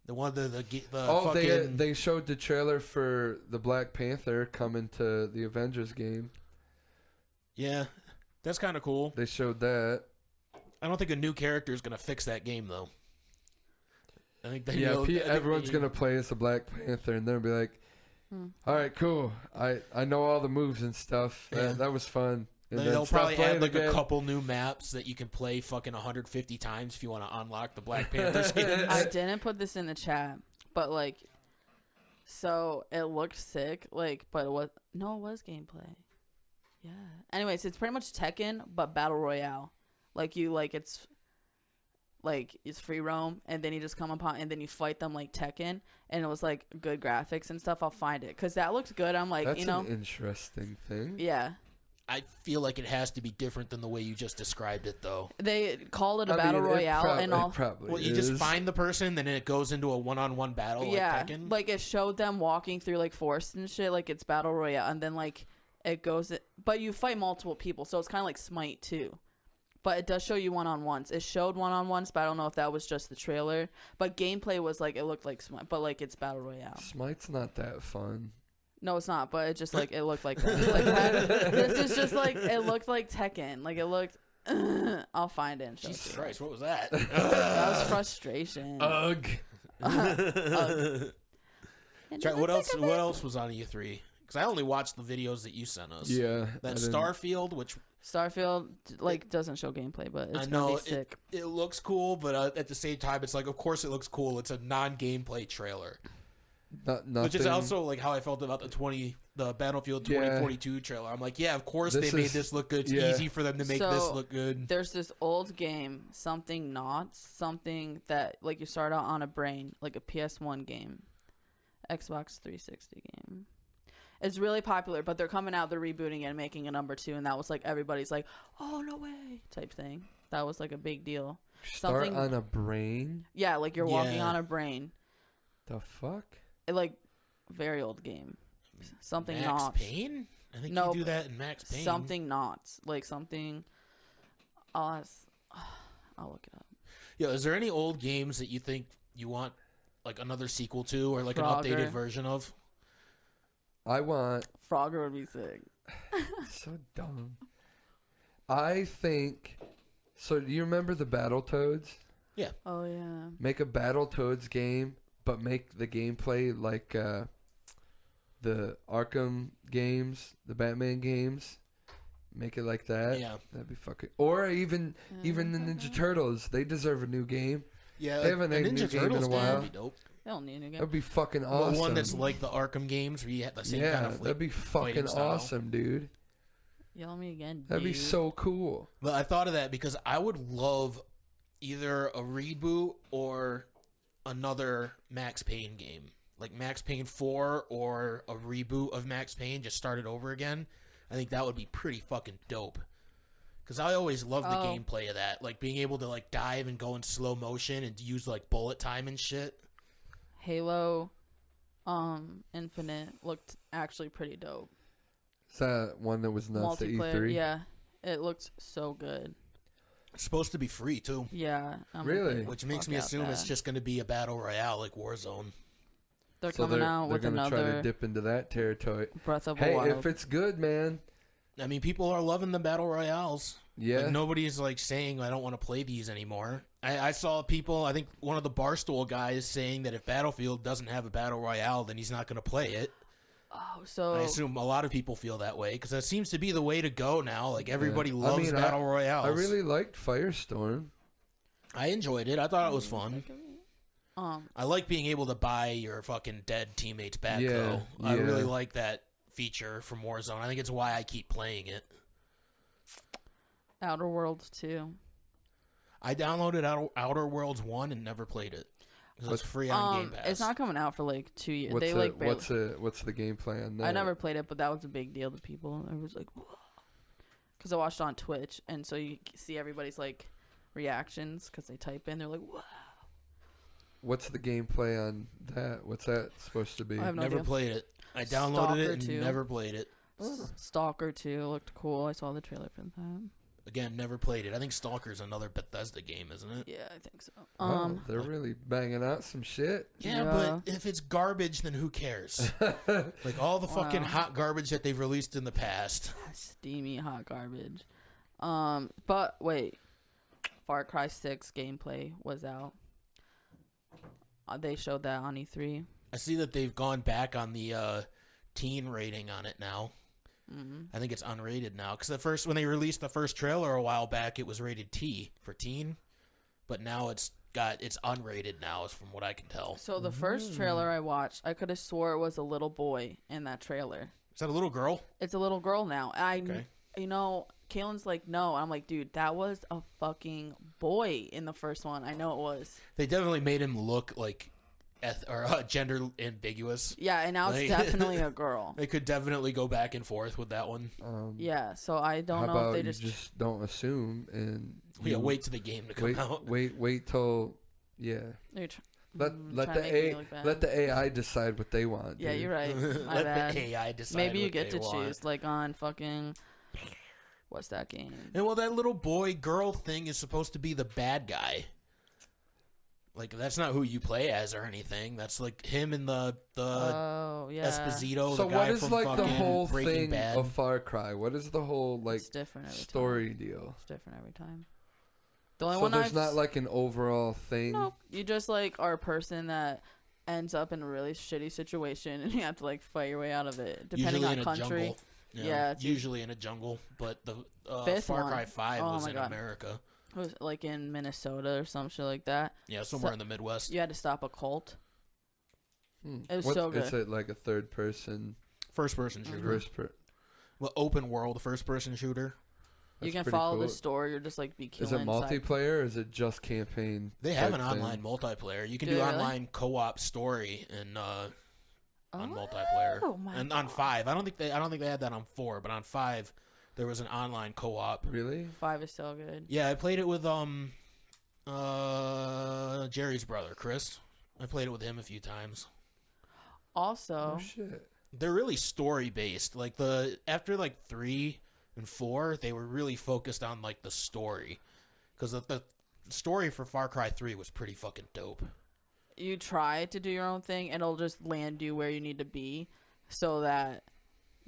The one the fucking... they showed the trailer for the Black Panther coming to the Avengers game. Yeah, that's kind of cool. They showed that. I don't think a new character is gonna fix that game though. I think everyone's gonna play as a Black Panther, and they'll be like, "All right, cool. I know all the moves and stuff. Yeah. That was fun." And they'll probably add like a couple new maps that you can play fucking 150 times if you want to unlock the Black Panther skins. I didn't put this in the chat, but like, so it looked sick, like, but it was gameplay. Yeah. Anyways, it's pretty much Tekken, but Battle Royale. Like, it's free roam, and then you just come upon, and then you fight them like Tekken, and it was like good graphics and stuff. I'll find it because that looked good. I'm like, that's an interesting thing. Yeah. I feel like it has to be different than the way you just described it, though. They call it a battle royale, and all. Well, you just find the person, then it goes into a one-on-one battle. Yeah, like Tekken. Like it showed them walking through like forest and shit, like it's battle royale, and then like it goes. But you fight multiple people, so it's kind of like Smite too. But it does show you one-on-ones. It showed one-on-ones, but I don't know if that was just the trailer. But gameplay was like, it looked like Smite, but like it's battle royale. Smite's not that fun. No, it's not, but it just like, it looked like that. Like, this is just like, it looked like Tekken. Like it looked, I'll find it and show Jesus you. Christ, what was that? That was frustration. Ugh. What else was on E3? Because I only watched the videos that you sent us. Yeah. That Starfield, which Starfield doesn't show gameplay, but it's gonna be sick. It looks cool, but at the same time, it's like, of course it looks cool. It's a non-gameplay trailer. Which is also like how I felt about the Battlefield 2042 trailer. I'm like, yeah, of course they made this look good. It's easy for them to make this look good. There's this old game, something that like you start out on a brain, like a PS1 game, Xbox 360 game. It's really popular, but they're coming out, they're rebooting it and making a number 2, and that was like everybody's like, oh no way type thing. That was like a big deal. Start on a brain? Yeah, like you're walking on a brain. The fuck? Like very old game. Something Max Knots. Payne? I think you do that in Max Payne. Something Knots. Like something. I'll look it up. Yeah, is there any old games that you think you want like another sequel to or like an updated version of? I want Frogger would be sick. So dumb. I think so. Do you remember the Battletoads? Yeah. Oh yeah. Make a Battletoads game, but make the gameplay like the Arkham games, the Batman games. Make it like that. Yeah. That'd be fucking. Or even the Ninja Turtles. They deserve a new game. Yeah. They haven't made a new game in a while. Would be dope. They don't need a game. That'd be fucking awesome. One that's like the Arkham games where you have the same kind of that'd be fucking awesome, dude. Yell at me again, That'd be so cool. But I thought of that because I would love either a reboot or another Max Payne game. Like Max Payne 4 or a reboot of Max Payne, just start it over again. I think that would be pretty fucking dope. Because I always loved the gameplay of that. Like being able to like dive and go in slow motion and use like bullet time and shit. Halo Infinite looked actually pretty dope. Is that one that was nuts at E3? Yeah. It looked so good. It's supposed to be free too. Yeah. Really? Which makes me assume it's just going to be a battle royale like Warzone. They're coming out with another. They're going to try to dip into that territory. Breath of the Wild. Hey, if it's good, man. I mean, people are loving the battle royales. Yeah. Like, nobody's like saying I don't want to play these anymore. I saw people, I think one of the Barstool guys saying that if Battlefield doesn't have a battle royale, then he's not going to play it. Oh, so I assume a lot of people feel that way because that seems to be the way to go now. Like everybody loves battle royales. I really liked Firestorm. I enjoyed it. I thought it was fun. I like being able to buy your fucking dead teammates back though. I really like that feature from Warzone. I think it's why I keep playing it. Outer Worlds 2. I downloaded Outer Worlds 1 and never played it. It's free on Game Pass. It's not coming out for like 2 years. What's the gameplay on that? I never played it, but that was a big deal to people. It was like, because I watched it on Twitch, and so you see everybody's like reactions because they type in. They're like, wow. What's the gameplay on that? What's that supposed to be? I have no never idea. played it. I downloaded it and 2. never played it. Stalker 2 looked cool. I saw the trailer for that. Again, never played it. I think Stalker's another Bethesda game, isn't it? Yeah, I think so. They're really banging out some shit. Yeah, but if it's garbage, then who cares? Like all the fucking hot garbage that they've released in the past. Steamy hot garbage. But wait, Far Cry 6 gameplay was out. They showed that on E3. I see that they've gone back on the teen rating on it now. Mm-hmm. I think it's unrated now because when they released the first trailer a while back, it was rated T for teen, but now it's unrated now, from what I can tell. So the first trailer I watched, I could have swore it was a little boy in that trailer. Is that a little girl? It's a little girl now. Kaylin's like, no. I'm like, dude, that was a fucking boy in the first one. I know it was. They definitely made him look like gender ambiguous. Yeah, and now it's definitely a girl. They could definitely go back and forth with that one. Yeah, so I don't know if they just don't assume and wait till the game to come out. Wait till let the AI decide what they want. Yeah, dude. You're right. Let the AI decide. Maybe you what get they to want. choose, like on fucking what's that game? And well, that little boy girl thing is supposed to be the bad guy. Like that's not who you play as or anything. That's like him and the Esposito. So the guy what is from like the whole Breaking thing Bad. of Far Cry? What is the whole like it's different every story time. deal? It's different every time. The only So one there's not like an overall thing. Nope. You just like are a person that ends up in a really shitty situation and you have to like fight your way out of it, depending Usually on in country. a jungle. Yeah, it's usually in a jungle, but the Fifth Far one. Cry 5 Oh was my in God. America. It was like in Minnesota or some shit like that. Yeah, somewhere in the Midwest. You had to stop a cult. It was What, so good. Is it like a third person? First person shooter. Well, open world first person shooter. You can pretty follow cool. the story or just like be killing. Is it multiplayer or is it just campaign? They have type an thing? online multiplayer. You can Do do they really? online co-op story and on Oh multiplayer. my And on God. 5, I don't think they had that on 4, but on 5 there was an online co-op. Really? 5 is so good. Yeah, I played it with Jerry's brother, Chris. I played it with him a few times. Also, Oh shit. They're really story based. Like after like 3 and 4, they were really focused on like the story, because the story for Far Cry 3 was pretty fucking dope. you try to do your own thing and it'll just land you where you need to be so that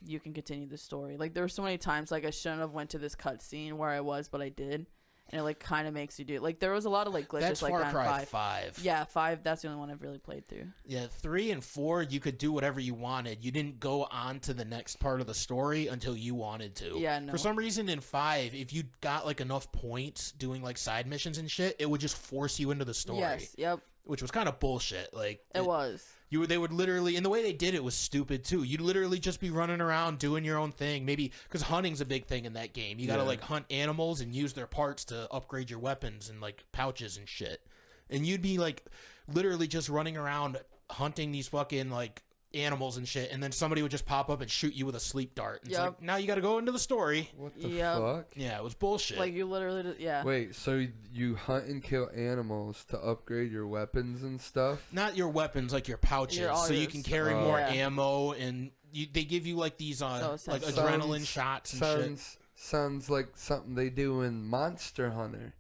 you can continue the story. Like there were so many times like I shouldn't have went to this cutscene where I was, but I did. And it like kind of makes you do it. Like there was a lot of like glitches That's like Far that in Cry 5. 5. Yeah, 5, that's the only one I've really played through. Yeah, 3 and 4, you could do whatever you wanted. You didn't go on to the next part of the story until you wanted to. Yeah, no. For some reason in 5, if you got like enough points doing like side missions and shit, it would just force you into the story. Yes, yep, Which was kind of bullshit. Like it was. They would literally, and the way they did it was stupid too. You'd literally just be running around doing your own thing. Maybe because hunting's a big thing in that game. You gotta like hunt animals and use their parts to upgrade your weapons and like pouches and shit. And you'd be like literally just running around hunting these fucking like animals and shit. And then somebody would just pop up and shoot you with a sleep dart. And It's like, now you gotta go into the story. What the Yep. fuck? Yeah, it was bullshit. Like you literally, yeah. Wait, so you hunt and kill animals to upgrade your weapons and stuff? Not your weapons, like your pouches, all so you your can stuff. carry more Yeah. ammo, and they give you like these like essentially- adrenaline shots and shit. Sounds like something they do in Monster Hunter.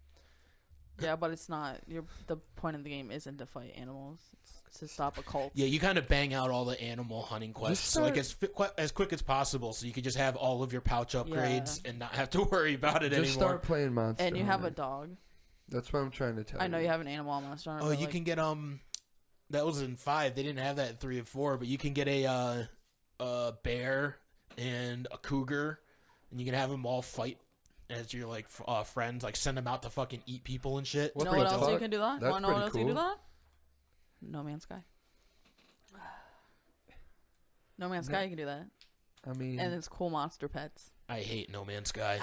Yeah, but it's not. The point of the game isn't to fight animals. It's to stop a cult. Yeah, you kind of bang out all the animal hunting quests like as quick as possible, so you could just have all of your pouch upgrades and not have to worry about it Just anymore. start playing Monster And you have Hunter. a dog. That's what I'm trying to tell you. I know you have an animal on Monster Hunter. Oh, but, you like, can get that was in 5. They didn't have that in 3 and 4, but you can get a bear and a cougar, and you can have them all fight as your like friends. Like send them out to fucking eat people and shit. You know what else you can do that? That's Want to know what else pretty you can do cool. that? No Man's Sky. No Man's Sky, you can do that. I mean, And it's cool monster pets. I hate No Man's Sky.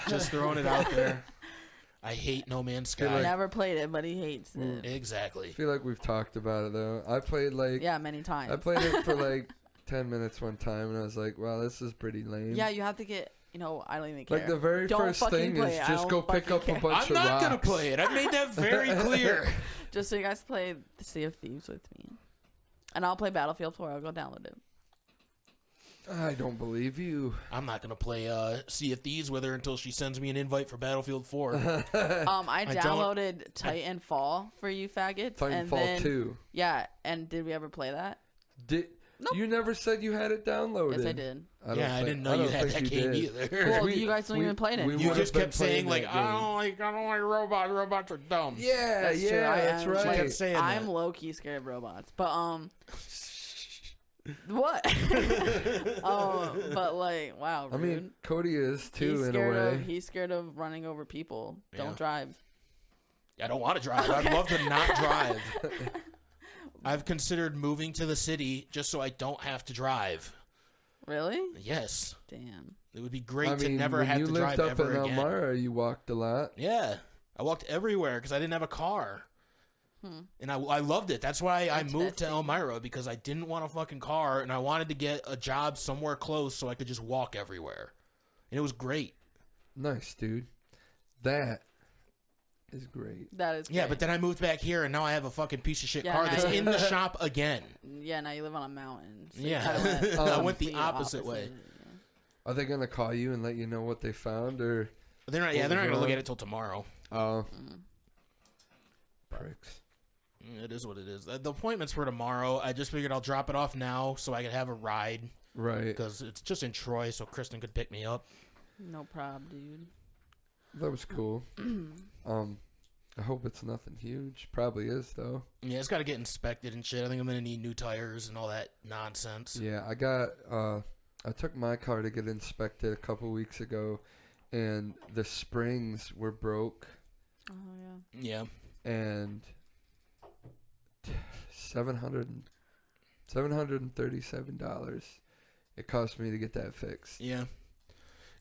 Just throwing it out there. I hate No Man's I Sky. never played it, but he hates it. I Exactly. feel like we've talked about it though. I played like Yeah, many times. I played it for like 10 minutes one time, and I was like, "Wow, this is pretty lame." Yeah, you have to get. I don't even care. Like the very Don't first fucking thing play is it. I just go don't pick fucking up a care. bunch I'm of not rocks. gonna play it. I've made that very clear. Just so you guys play the Sea of Thieves with me, and I'll play Battlefield 4. I'll go download it. I don't believe you. I'm not gonna play Sea of Thieves with her until she sends me an invite for Battlefield 4. I don't- downloaded Titanfall for you faggots, and Titanfall then 2. yeah. And did we ever play that? Nope. You never said you had it downloaded. Yes, I did. I I didn't know you don't had think that you game did. either. Well, you guys don't even play it we anymore. You would've just been kept saying playing like, that I game. don't like robots. Robots are dumb. Yeah, That's true. I that's am. right. She kept saying I'm that. low key scared of robots, but what? But like, wow, I rude. mean, Cody is too he's in a scared way. of he's scared of running over people. Yeah. Don't drive. I don't want to drive. I'd love to not drive. I've considered moving to the city just so I don't have to drive. Really? Yes. Damn. It would be great I to mean, never when have you to lived drive up ever in again. Elmira, you walked a lot. Yeah. I walked everywhere because I didn't have a car. And I loved it. That's why I moved to Interesting. Elmira, because I didn't want a fucking car and I wanted to get a job somewhere close so I could just walk everywhere. And it was great. Nice, dude. That is great. That is. Yeah, great. but then I moved back here and now I have a fucking piece of shit Yeah, car now that's you- in the shop again. Yeah, now you live on a mountain. So you Yeah. kinda I went the complete opposite way. yeah. Are they gonna call you and let you know what they found, or? They're not. Yeah, What they're not was gonna look wrong? at it till tomorrow. Oh, pricks. It is what it is. The appointment's for tomorrow. I just figured I'll drop it off now so I could have a ride Right. because it's just in Troy, so Kristen could pick me up. No problem, dude. That was cool. I hope it's nothing huge. Probably is though. Yeah, it's got to get inspected and shit. I think I'm gonna need new tires and all that nonsense. Yeah, I took my car to get inspected a couple weeks ago, and the springs were broke. Oh yeah. Yeah. And $737 it cost me to get that fixed. Yeah.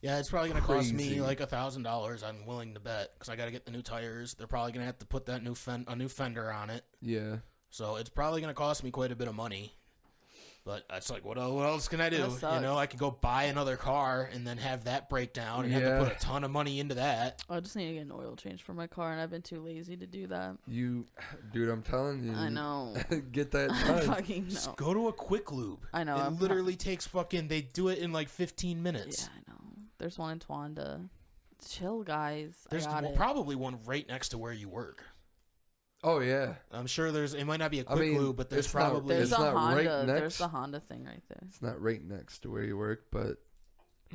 Yeah, it's probably going to cost me Crazy. like $1,000, I'm willing to bet, because I got to get the new tires. They're probably going to have to put that new fender on it. Yeah. So it's probably going to cost me quite a bit of money. But it's like, what else can I do? That sucks. You know, I could go buy another car and then have that break down and have to put a ton of money into that. I just need to get an oil change for my car, and I've been too lazy to do that. Dude, I'm telling you. I know. Get that I done. fucking know. Just go to a quick lube. I know. It literally takes they do it in like 15 minutes. Yeah, I know. There's one in Towanda. Chill, guys. There's probably one right next to where you work. Oh yeah. I'm sure it might not be a quick lube, but there's it's not- probably There's It's a not Honda. right next. There's the Honda thing right there. It's not right next to where you work, but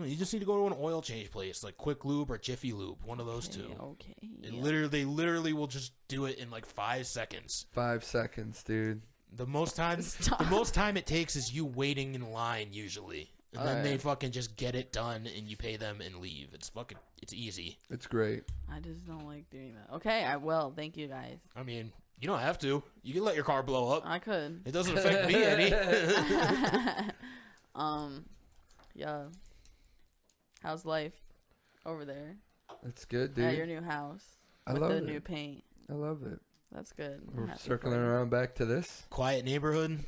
You just need to go to an oil change place, like Quick Lube or Jiffy Lube, one of those two. Okay. They literally will just do it in like 5 seconds. 5 seconds, dude. The most time it takes is you waiting in line usually, and then they fucking just get it done, and you pay them and leave. It's easy. It's great. I just don't like doing that. Okay, I will. Thank you, guys. I mean, you don't have to. You can let your car blow up. I could. It doesn't affect me any. Yeah. How's life over there? It's good, dude. At your new house. I with love the it. new paint. I love it. That's good. I'm We're happy circling for you. around back to this. Quiet neighborhood.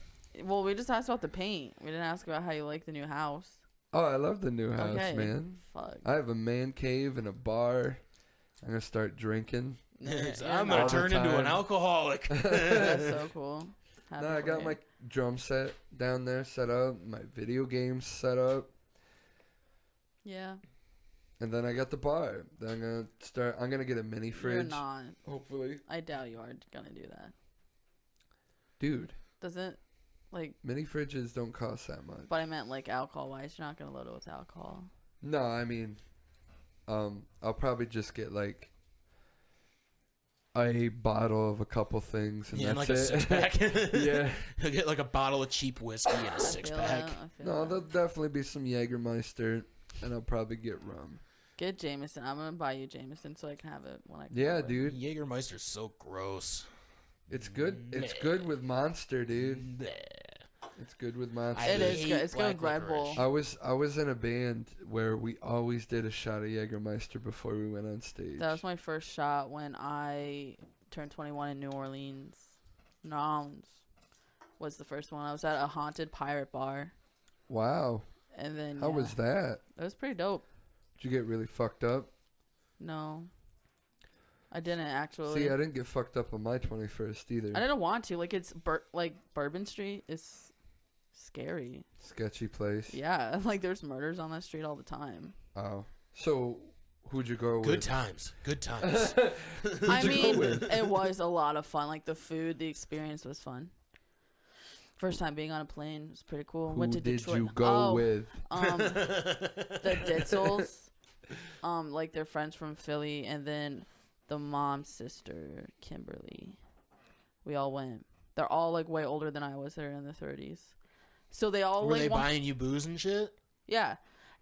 Well, we just asked about the paint. We didn't ask about how you like the new house. Oh, I love the new house, Okay. man. Fuck. I have a man cave and a bar. I'm gonna start drinking. I'm gonna all the turn into an time. alcoholic. That's so cool. Happy No, I for got you. my drum set down there set up, my video games set up, Yeah. and then I got the bar. Then I'm gonna get a mini fridge. You're not. Hopefully. I doubt you are gonna do that. Dude, Doesn't like. mini fridges don't cost that much. But I meant like alcohol wise. You're not gonna load it with alcohol. No, I mean, I'll probably just get like a bottle of a couple things, and Yeah, that's like a it. 6-pack. Yeah. You'll get like a bottle of cheap whiskey and a I 6-pack. feel No, that. there'll definitely be some Jägermeister, and I'll probably get rum. Get Jameson. I'm gonna buy you Jameson so I can have it when I. Yeah, go away. dude, Jägermeister's so gross. it's good. It's good with Monster, dude. Bleh. It's good with Monster. I It is hate good. It's good with black Red Bull. licorice. I was in a band where we always did a shot of Jägermeister before we went on stage. That was my first shot when I turned 21 in New Orleans. Nolans was the first one. I was at a haunted pirate bar, Wow. and then How was that? It was pretty dope. Did you get really fucked up? No, I didn't actually. See, I didn't get fucked up on my 21st either. I didn't want to. Like it's like Bourbon Street is scary. Sketchy place. Yeah, like there's murders on that street all the time. Oh. So, who'd you go Good with? times. Good times. I you go mean, with? it was a lot of fun. Like the food, the experience was fun. First time being on a plane was pretty cool. Who Went to did Detroit. you go with? The Ditzels, like they're friends from Philly, and then the mom's sister, Kimberly. We all went. They're all like way older than I was. They're in their 30s. So they all Were like they buying you booze and shit? yeah.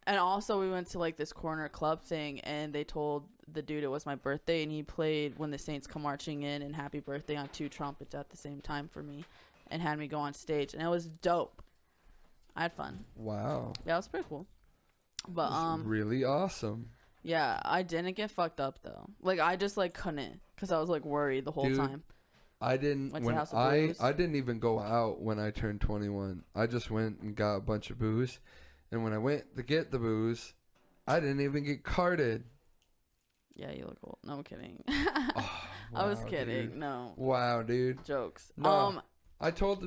And also we went to like this corner club thing, and they told the dude it was my birthday, and he played When the Saints Come Marching In and Happy Birthday on 2 trumpets at the same time for me, and had me go on stage, and it was dope. I had fun. Wow. Yeah, it was pretty cool. But That's really awesome. yeah, I didn't get fucked up though. Like I just like couldn't, cause I was like worried the whole Dude, time. I didn't Went to when House of I Blues. I didn't even go out when I turned 21. I just went and got a bunch of booze, and when I went to get the booze, I didn't even get carded. Yeah, you look old. No, I'm kidding. Oh, I was wow, kidding. dude. No Wow, dude. jokes. No. I told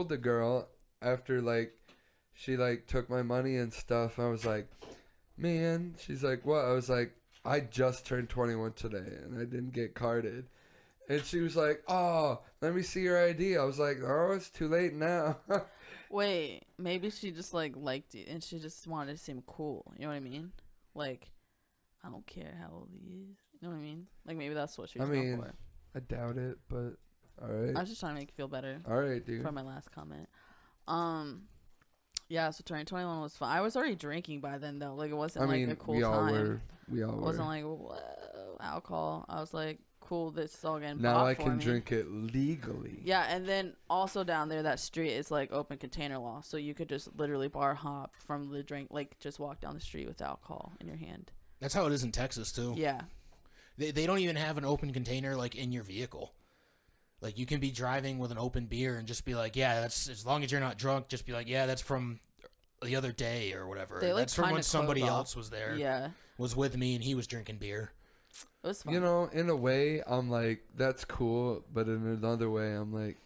the girl after like she like took my money and stuff. I was like, man. She's like, what? I was like, I just turned 21 today and I didn't get carded. And she was like, oh, let me see your ID. I was like, oh, it's too late now. Wait, maybe she just like liked you, and she just wanted to seem cool. You know what I mean? Like, I don't care how old he is. You know what I mean? Like maybe that's what she was I going mean, for. I doubt it, but all right. I was just trying to make you feel better. All right, dude. For my last comment. Yeah, so turning 21 was fun. I was already drinking by then though. Like it wasn't a cool we all time. were. We all It were. wasn't like whoa, alcohol. I was like, cool, this is all getting now bought I for can me. drink it legally. Yeah, and then also down there, that street is like open container law, so you could just literally bar hop from the drink, like just walk down the street with alcohol in your hand. That's how it is in Texas too. Yeah. They don't even have an open container like in your vehicle. Like you can be driving with an open beer and just be like, yeah, that's as long as you're not drunk. Just be like, yeah, that's from the other day or whatever. They, like, that's from when somebody close off. else was there. Yeah. Was with me and he was drinking beer. It was fun. You know, in a way, I'm like, that's cool, but in another way, I'm like,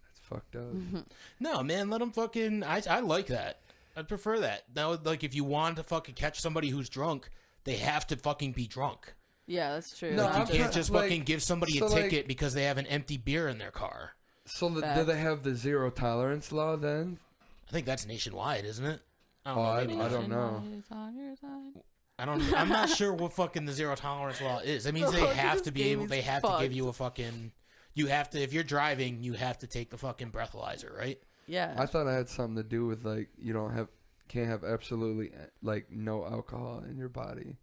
that's fucked up. No, man, let them fucking. I like that. I'd prefer that. Now, like, if you want to fucking catch somebody who's drunk, they have to fucking be drunk. Yeah, that's true. No, Like, I'm you can't just like- fucking give somebody a so, like- ticket because they have an empty beer in their car. So do Facts. they have the zero tolerance law then? I think that's nationwide, isn't it? I Oh, I maybe not. don't know. I'm not sure what fucking the zero tolerance law is. That means The they fuck have this to be game able. is They have to give fucked. you a fucking. You have to if you're driving. You have to take the fucking breathalyzer, right? Yeah. I thought it had something to do with like you can't have absolutely like no alcohol in your body.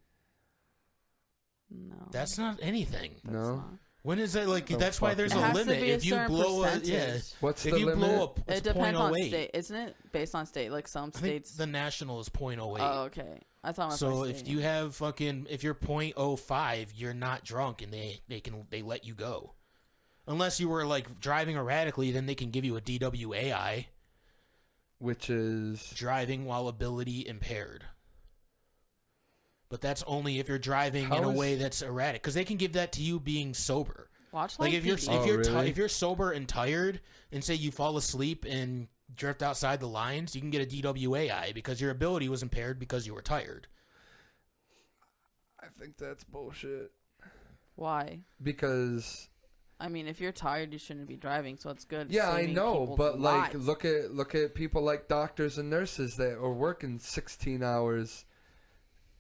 No. That's not anything. That's No? not. When is that like? The That's why fuck there's It a has limit. to be a If you certain blow a percentage. What's if the you limit? blow a, it's It depends on 0.08. state, isn't it? Based on state, like some I think states. the national is 0.08. Oh, okay. I thought it was So by if state. you have fucking if you're 0.05, you're not drunk and they let you go. Unless you were like driving erratically, then they can give you a DWAI, Which is driving while ability impaired. But that's only if you're driving How in a is- way that's erratic, because they can give that to you being sober. watch Like like if you're PD. Oh, really? if you're sober and tired, and say you fall asleep and drift outside the lines, you can get a DWAI because your ability was impaired because you were tired. I think that's bullshit. Why? Because I mean, if you're tired, you shouldn't be driving. So it's good. yeah, I saving know, people's but like lives. look at people like doctors and nurses that are working 16 hours.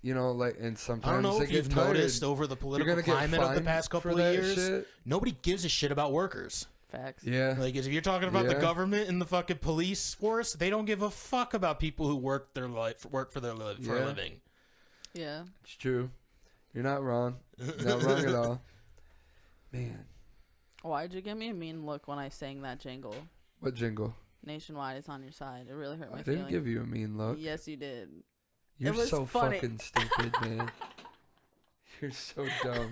You know, like and sometimes I don't know they if get you've tired. noticed over the You're political gonna get climate of the fined past for couple of that years. shit? Nobody gives a shit about workers. Facts. Yeah, Like, if you're talking about the Yeah. government and the fucking police force, they don't give a fuck about people who work for a Yeah. living. Yeah. it's true. You're not wrong. You're not wrong at all. Man, Why'd you give me a mean look when I sang that jingle? what jingle? Nationwide is on your side. It really hurt my I didn't feelings. give you a mean look. Yes, you did. You're was so funny. fucking stupid, man. You're so dumb.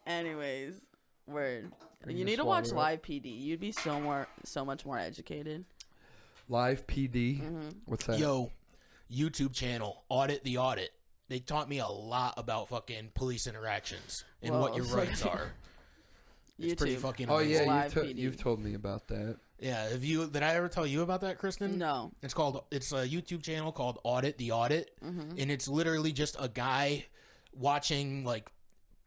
Anyways, word. Bring You this need to watch water up. Live PD. You'd be so much more educated. Live PD. Mm-hmm. What's that? Yo, YouTube channel, Audit the Audit. They taught me a lot about fucking police interactions and what Whoa, your so rights are. It's pretty YouTube. fucking Oh amazing. yeah, Live PD. you've told me about that. Yeah, did I ever tell you about that, Kristen? No. It's a YouTube channel called Audit the Audit, and it's literally just a guy watching like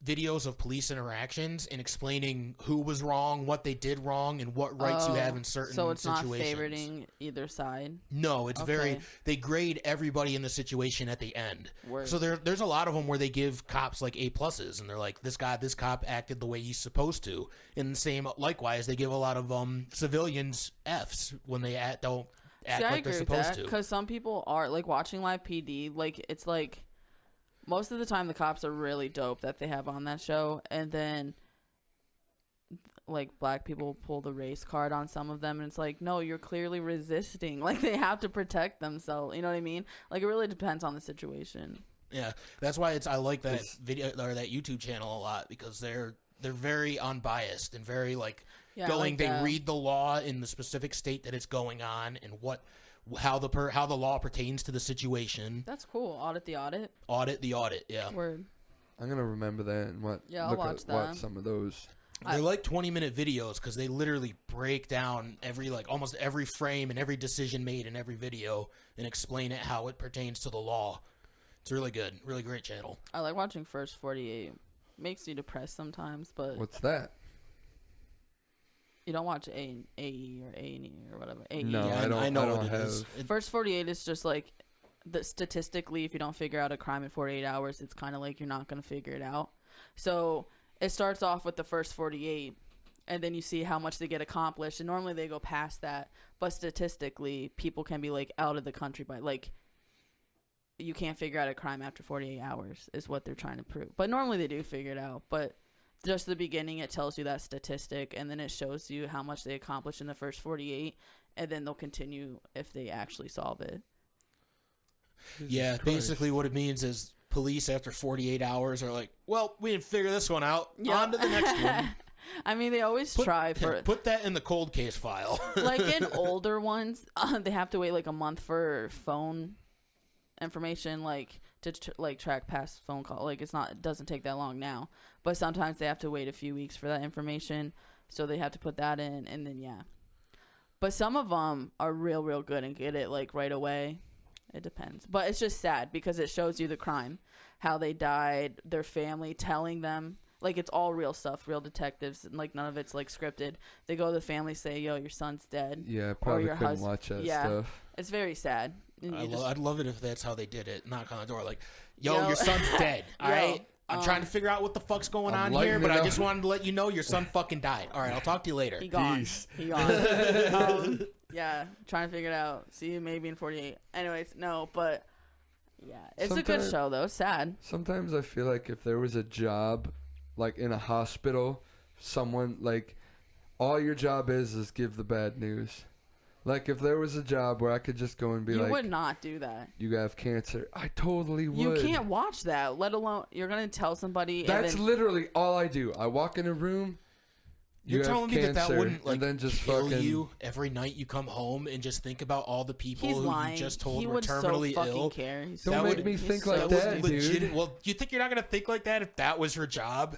videos of police interactions and explaining who was wrong, what they did wrong, and what rights you have in certain So it's situations. not favoriting either side. No, it's Okay. they grade everybody in the situation at the end. Word. So there's a lot of them where they give cops like A+, and they're like, this cop acted the way he's supposed to. And the same, likewise, they give a lot of civilians Fs when they don't act See, I like they're agree with supposed that to. because some people are like watching Live PD. Like it's like most of the time the cops are really dope that they have on that show, and then like black people pull the race card on some of them, and it's like, no, you're clearly resisting. Like they have to protect themselves. You know what I mean? Like it really depends on the situation. Yeah, that's why I like that It's- video or that YouTube channel a lot because they're very unbiased and very like Yeah, I going. like They that. read the law in the specific state that it's going on and how the law pertains to the situation. That's cool. Audit the audit. Audit the audit. Yeah, Word. I'm gonna remember that and Yeah, I'll look watch at watch that. some of those. they're like 20-minute videos because they literally break down almost every frame and every decision made in every video and explain it how it pertains to the law. It's really good, really great channel. I like watching First 48. Makes you depressed sometimes, but What's that? you don't watch AE or A&E or whatever. AE. No, Yeah, I don't. I know I don't what it have. is. First 48 is just like statistically, if you don't figure out a crime in 48 hours, it's kind of like you're not going to figure it out. So it starts off with the first 48, and then you see how much they get accomplished. And normally they go past that. But statistically, people can be like out of the country by like, you can't figure out a crime after 48 hours is what they're trying to prove. But normally they do figure it out. But just the beginning, it tells you that statistic, and then it shows you how much they accomplish in the first 48, and then they'll continue if they actually solve it. Yeah, basically what it means is police after 48 hours are like, well, we didn't figure this one out. Yep. On to the next one. I mean, they always try for Put that in the cold case file. like in older ones, they have to wait like a month for phone information, like to like track past phone call. Like it doesn't take that long now, but sometimes they have to wait a few weeks for that information, so they have to put that in, and then but some of them are real good and get it like right away. It depends, but it's just sad because it shows you the crime, how they died, their family telling them, like it's all real stuff, real detectives, and like none of it's like scripted. They go to the family, say, yo, your son's dead. Yeah, probably your couldn't watch that stuff. It's very sad. I'd love it if that's how they did it. Knock on the door like, yo, your son's dead. All right. I'm trying to figure out what the fuck's going on here, but I just wanted to let you know your son fucking died. All right, I'll talk to you later. He gone. Peace. He gone. Yeah, trying to figure it out. See you maybe in 48. Anyways, no, but yeah, it's a good show though. Sad. Sometimes I feel like if there was a job, like in a hospital, someone like, all your job is give the bad news. Like, if there was a job where I could just go and be like... You would not do that. You have cancer. I totally would. You can't watch that, let alone... You're going to tell somebody... That's literally all I do. I walk in a room, You're telling me that wouldn't, like, and then just kill fucking... you every night you come home and just think about all the people He's who lying. you just told He were would terminally so fucking ill. care. Don't make me think like that, dude. Well, you think you're not going to think like that if that was her job?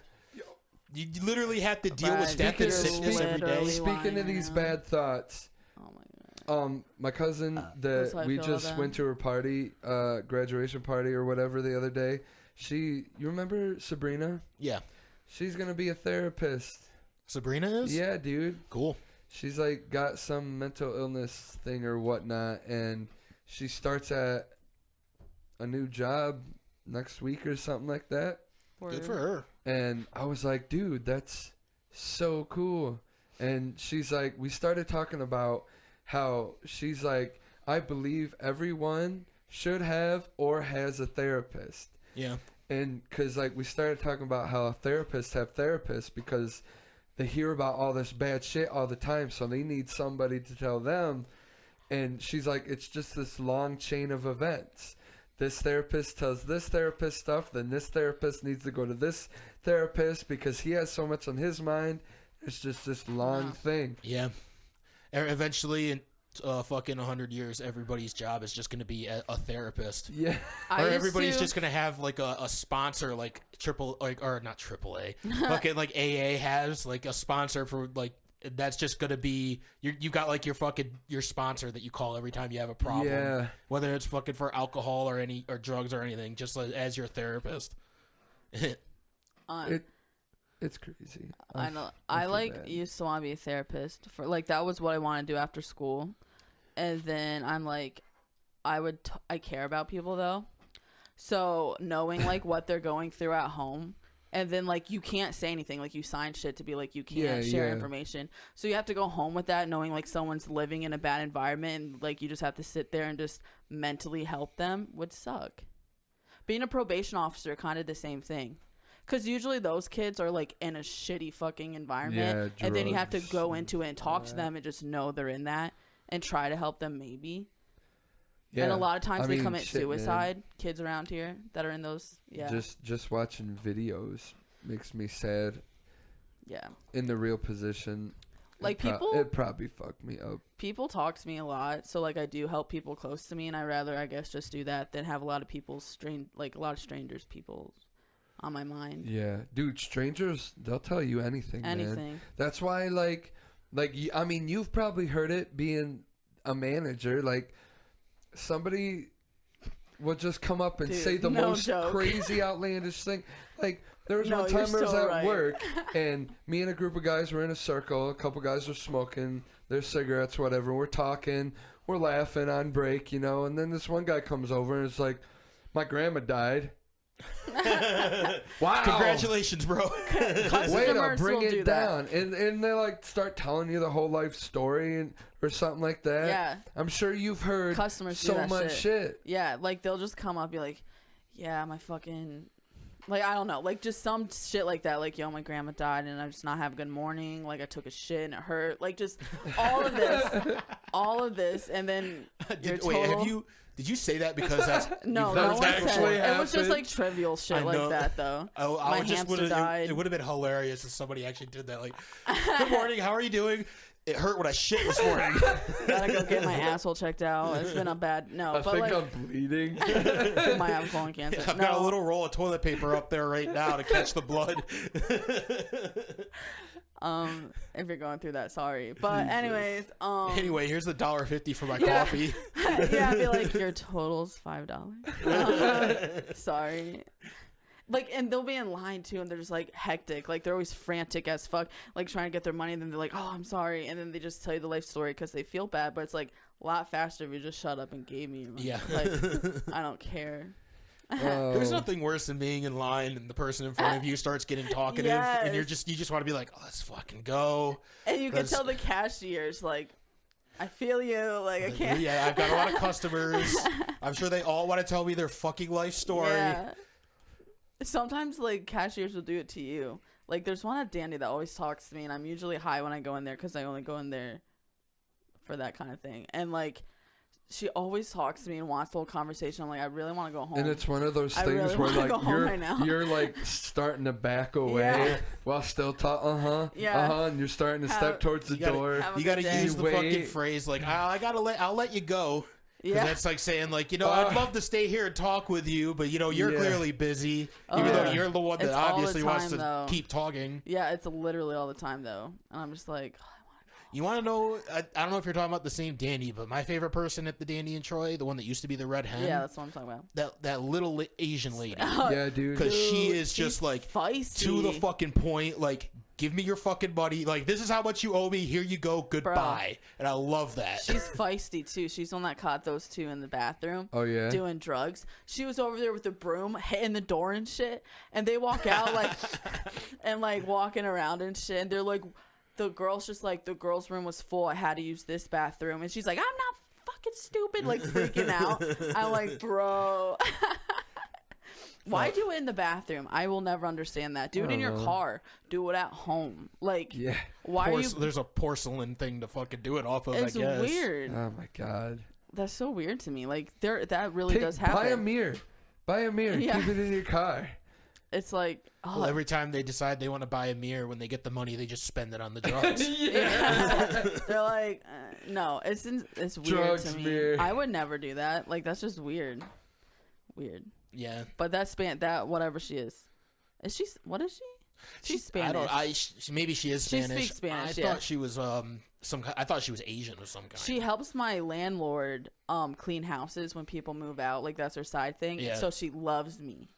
You literally have to deal with death and sickness every day. Speaking of these bad thoughts... Oh, my God. My cousin That's how that I we feel just about went to her party, graduation party or whatever the other day. You remember Sabrina? Yeah. She's gonna be a therapist. Sabrina is? Yeah, dude. Cool. She's like got some mental illness thing or whatnot, and she starts at a new job next week or something like that. Good for her. And I was like, dude, that's so cool. And she's like, we started talking about how she's like, I believe everyone should have or has a therapist. Yeah. And because like we started talking about how therapists have therapists because they hear about all this bad shit all the time, so they need somebody to tell them. And she's like, it's just this long chain of events. This therapist tells this therapist stuff, then this therapist needs to go to this therapist because he has so much on his mind. It's just this long thing. Yeah. Eventually, in fucking 100 years, everybody's job is just going to be a therapist. Yeah. Or everybody's just going to have like a sponsor, like not AAA. Fucking like AA has like a sponsor for like, that's just going to be, you got like your sponsor that you call every time you have a problem. Yeah. Whether it's fucking for alcohol or drugs or anything, just as your therapist. It's crazy. I know. I used to want to be a therapist for like that was what I wanted to do after school, and then I'm like, I care about people though, so knowing like what they're going through at home, and then like you can't say anything, like you sign shit to be like you can't share information, so you have to go home with that knowing like someone's living in a bad environment and like you just have to sit there and just mentally help them would suck. Being a probation officer, kind of the same thing. Because usually those kids are, like, in a shitty fucking environment. Yeah, and then you have to go into it and talk to them and just know they're in that and try to help them maybe. Yeah. And a lot of times they commit suicide, kids around here that are in those. Yeah. Just watching videos makes me sad. Yeah. In the real position. Like it probably fucked me up. People talk to me a lot. So, like, I do help people close to me. And I rather, I guess, just do that than have a lot of people, a lot of strangers, people on my mind. Yeah, dude, strangers, they'll tell you anything, man. That's why, like, I mean, you've probably heard it being a manager. Like, somebody will just come up and say the most crazy, outlandish thing. Like, there was No, one time I was so at right. work, and me and a group of guys were in a circle. A couple guys were smoking their cigarettes, whatever. We're talking, we're laughing on break, you know. And then this one guy comes over and is like, "My grandma died." Wow! Congratulations, bro. Way to Customers bring will do it down, and they like start telling you the whole life story and or something like that. Yeah. I'm sure you've heard Customers do so that much shit. Yeah, like they'll just come up, be like, "Yeah, my fucking." Like, I don't know, like, just some shit like that. Like, yo, my grandma died, and I just not have a good morning. Like, I took a shit, and it hurt. Like, just all of this, and then your total... Did you say that because that's... No, That no one said actually it. It was just, happened? like, trivial shit like that, though. My hamster died. It would have been hilarious if somebody actually did that. Like, good morning, how are you doing? It hurt when I shit this morning. Gotta go get my asshole checked out. It's been a bad... No, I but, think like... I'm bleeding. I might have colon cancer. I've got a little roll of toilet paper up there right now to catch the blood. If you're going through that, sorry. But anyways, Anyway, here's the $1.50 for my coffee. yeah, I'd be like, your total's $5. Sorry. Like, and they'll be in line too, and they're just like hectic. Like, they're always frantic as fuck, like trying to get their money. And then they're like, "Oh, I'm sorry," and then they just tell you the life story because they feel bad. But it's like a lot faster if you just shut up and gave me your money. Yeah. Like, I don't care. There's nothing worse than being in line and the person in front of you starts getting talkative, and you just want to be like, "Oh, let's fucking go." And you can tell the cashiers like, "I feel you." Like, I can't. Yeah, I've got a lot of customers. I'm sure they all want to tell me their fucking life story. Yeah. Sometimes, like, cashiers will do it to you. Like, there's one at Dandy that always talks to me, and I'm usually high when I go in there because I only go in there for that kind of thing. And, like, she always talks to me and wants the whole conversation. I'm like, I really want to go home. And it's one of those I things really where wanna like go home right now. you're like starting to back away Yeah. while still talking. Yeah. And you're starting to step towards the door. have a You got to good day. use the Wait. fucking phrase like, I'll let you go. Because that's like saying, like, you know, I'd love to stay here and talk with you, but, you know, you're clearly busy, even though you're the one that It's all the obviously wants time, to though. keep talking. Yeah, it's literally all the time, though. And I'm just like, oh, I want to go. You want to know, I don't know if you're talking about the same Dandy, but my favorite person at the Dandy in Troy, the one that used to be the red hen. Yeah, that's what I'm talking about. That little Asian lady. Yeah, dude. Because she is she's just, like, feisty. to the fucking point, like, give me your fucking money. Like, this is how much you owe me. Here you go. Goodbye. And I love that. She's feisty, too. She's the one that caught those two in the bathroom. Oh, yeah? Doing drugs. She was over there with the broom, hitting the door and shit. And they walk out, like, and, like, walking around and shit. And they're like, the girl's just like, the girl's room was full. I had to use this bathroom. And she's like, I'm not fucking stupid. Like, freaking out. I'm like, bro. Why do it in the bathroom? I will never understand that. Do it in your car. Do it at home. Like, Yeah. why are you... There's a porcelain thing to fucking do it off of, It's I guess. weird. Oh my god. That's so weird to me. Like, that really does happen. Buy a mirror. Buy a mirror. Yeah. Keep it in your car. It's like, oh, Well, every time they decide they want to buy a mirror, when they get the money, they just spend it on the drugs. yeah. They're like, no, it's weird Drugs, to me. mirror. I would never do that. Like, that's just weird. Yeah. But that whatever she is she? What is she? She's Spanish. Maybe she is She Spanish. speaks Spanish, I yeah. thought she was I thought she was Asian of some kind. She helps my landlord clean houses when people move out. Like, that's her side thing. Yeah. So she loves me.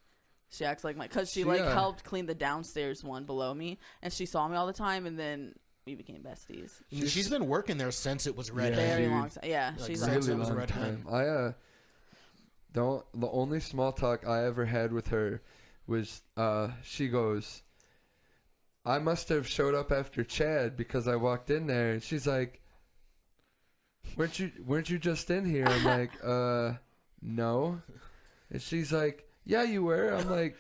She acts like because she Yeah. helped clean the downstairs one below me, and she saw me all the time, and then we became besties. She's been working there since it was red. Yeah, Very dude. long time. Yeah, Like, she's really Really was long red time. hen. The only small talk I ever had with her was she goes, I must have showed up after Chad because I walked in there, and she's like, weren't you just in here? I'm like, no. And she's like, yeah, you were. I'm like,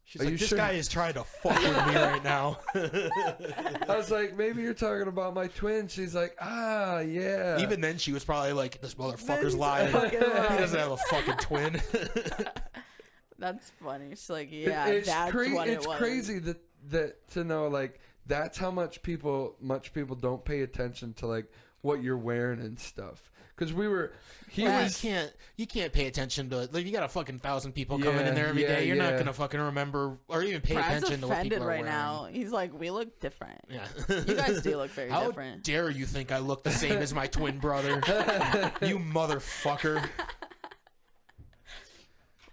She's Are like, you this sure? guy is trying to fuck with me right now. I was like, maybe you're talking about my twin. She's like, yeah. Even then, she was probably like, this motherfucker's This lying. fucking He lying. doesn't have a fucking twin. That's funny. She's like, yeah, it's that's what it it's was. crazy that to know like that's how much people don't pay attention to like what you're wearing and stuff. Because you can't pay attention to it. Like, you got a fucking 1,000 people coming in there every day. You're not gonna fucking remember or even pay Brad's attention to what offended people are right wearing. now. He's like, we look different. Yeah. You guys do look very How different. dare you think I look the same as my twin brother? You motherfucker.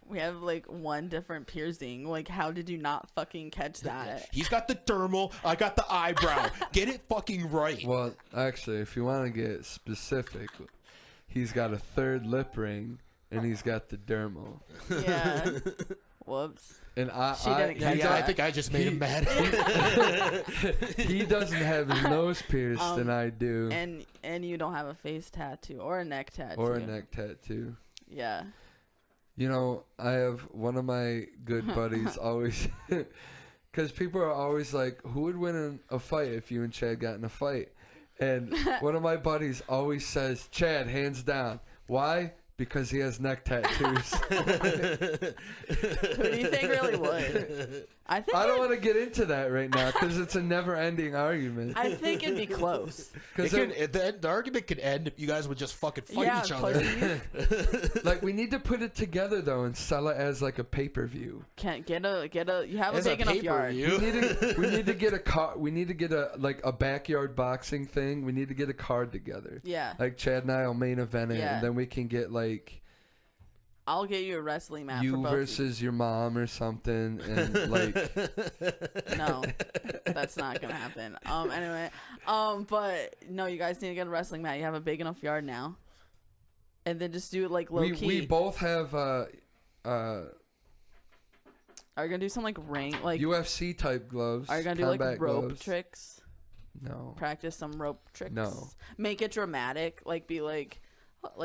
We have like one different piercing. Like, how did you not fucking catch that? He's got the dermal. I got the eyebrow. Get it fucking right. Well, actually, if you want to get specific, he's got a third lip ring and he's got the dermal. Yeah. Whoops. And I think I just made him mad. He doesn't have his nose pierced, and I do. And you don't have a face tattoo or a neck tattoo. Or a neck tattoo. Yeah. You know, I have one of my good buddies always, because people are always like, who would win in a fight if you and Chad got in a fight? And one of my buddies always says, Chad, hands down. Why? Because he has neck tattoos. Who do you think really would? I don't want to get into that right now because it's a never-ending argument. I think it'd be close. The argument could end if you guys would just fucking fight each other. Like, we need to put it together though and sell it as like a pay-per-view. Can't get a. You have a big enough yard. We need to get a car. We need to get a backyard boxing thing. We need to get a card together. Yeah. Like Chad and I will main event it, and then we can get like. I'll get you a wrestling match. You for both versus your mom or something, and like. No, that's not gonna happen. Anyway, but no, you guys need to get a wrestling mat. You have a big enough yard now, and then just do it like low key. We both have. Are you gonna do some like ring like UFC type gloves? Are you gonna do like rope gloves? tricks? No. Practice some rope tricks. No. Make it dramatic. Like be like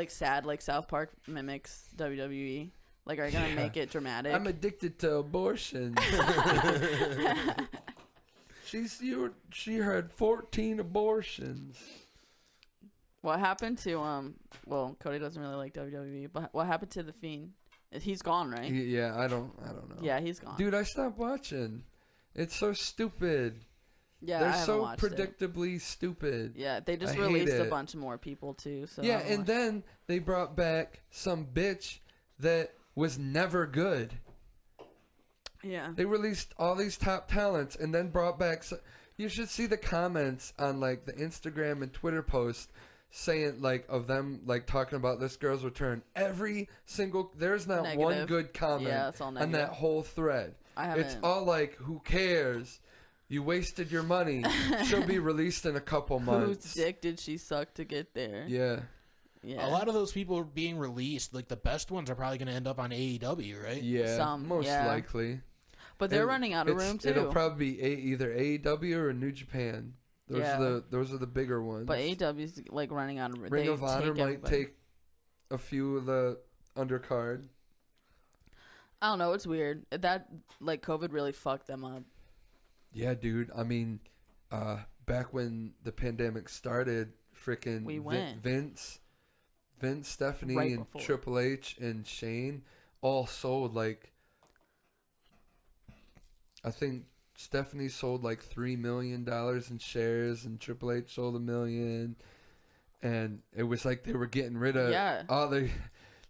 sad like South Park mimics WWE. Like, are you gonna make it dramatic? I'm addicted to abortion. She had 14 abortions. What happened to well, Cody doesn't really like WWE, but what happened to the Fiend? He's gone, right? Yeah, I don't know. Yeah, he's gone. Dude, I stopped watching. It's so stupid. Yeah, they're I haven't so watched predictably stupid. Yeah, they just released a bunch more people too. So yeah, and then they brought back some bitch that was never good. Yeah, they released all these top talents and then brought back. You should see the comments on like the Instagram and Twitter posts saying like of them like talking about this girl's return. Every single there's not negative. One good comment on that whole thread. It's all like, who cares? You wasted your money. She'll be released in a couple months. Whose dick did she suck to get there? Yeah. A lot of those people are being released. Like the best ones are probably going to end up on AEW, right? Yeah, most likely. But they're running out of room too. It'll probably be either AEW or New Japan. Those are the bigger ones. But AEW's like running out of room. Ring of Honor might take a few of the undercard. I don't know. It's weird. That like COVID really fucked them up. Yeah, dude. I mean, back when the pandemic started, freaking Vince, Stephanie, right and Triple H and Shane all sold like. I think Stephanie sold like $3 million in shares, and Triple H sold $1 million, and it was like they were getting rid of. Yeah.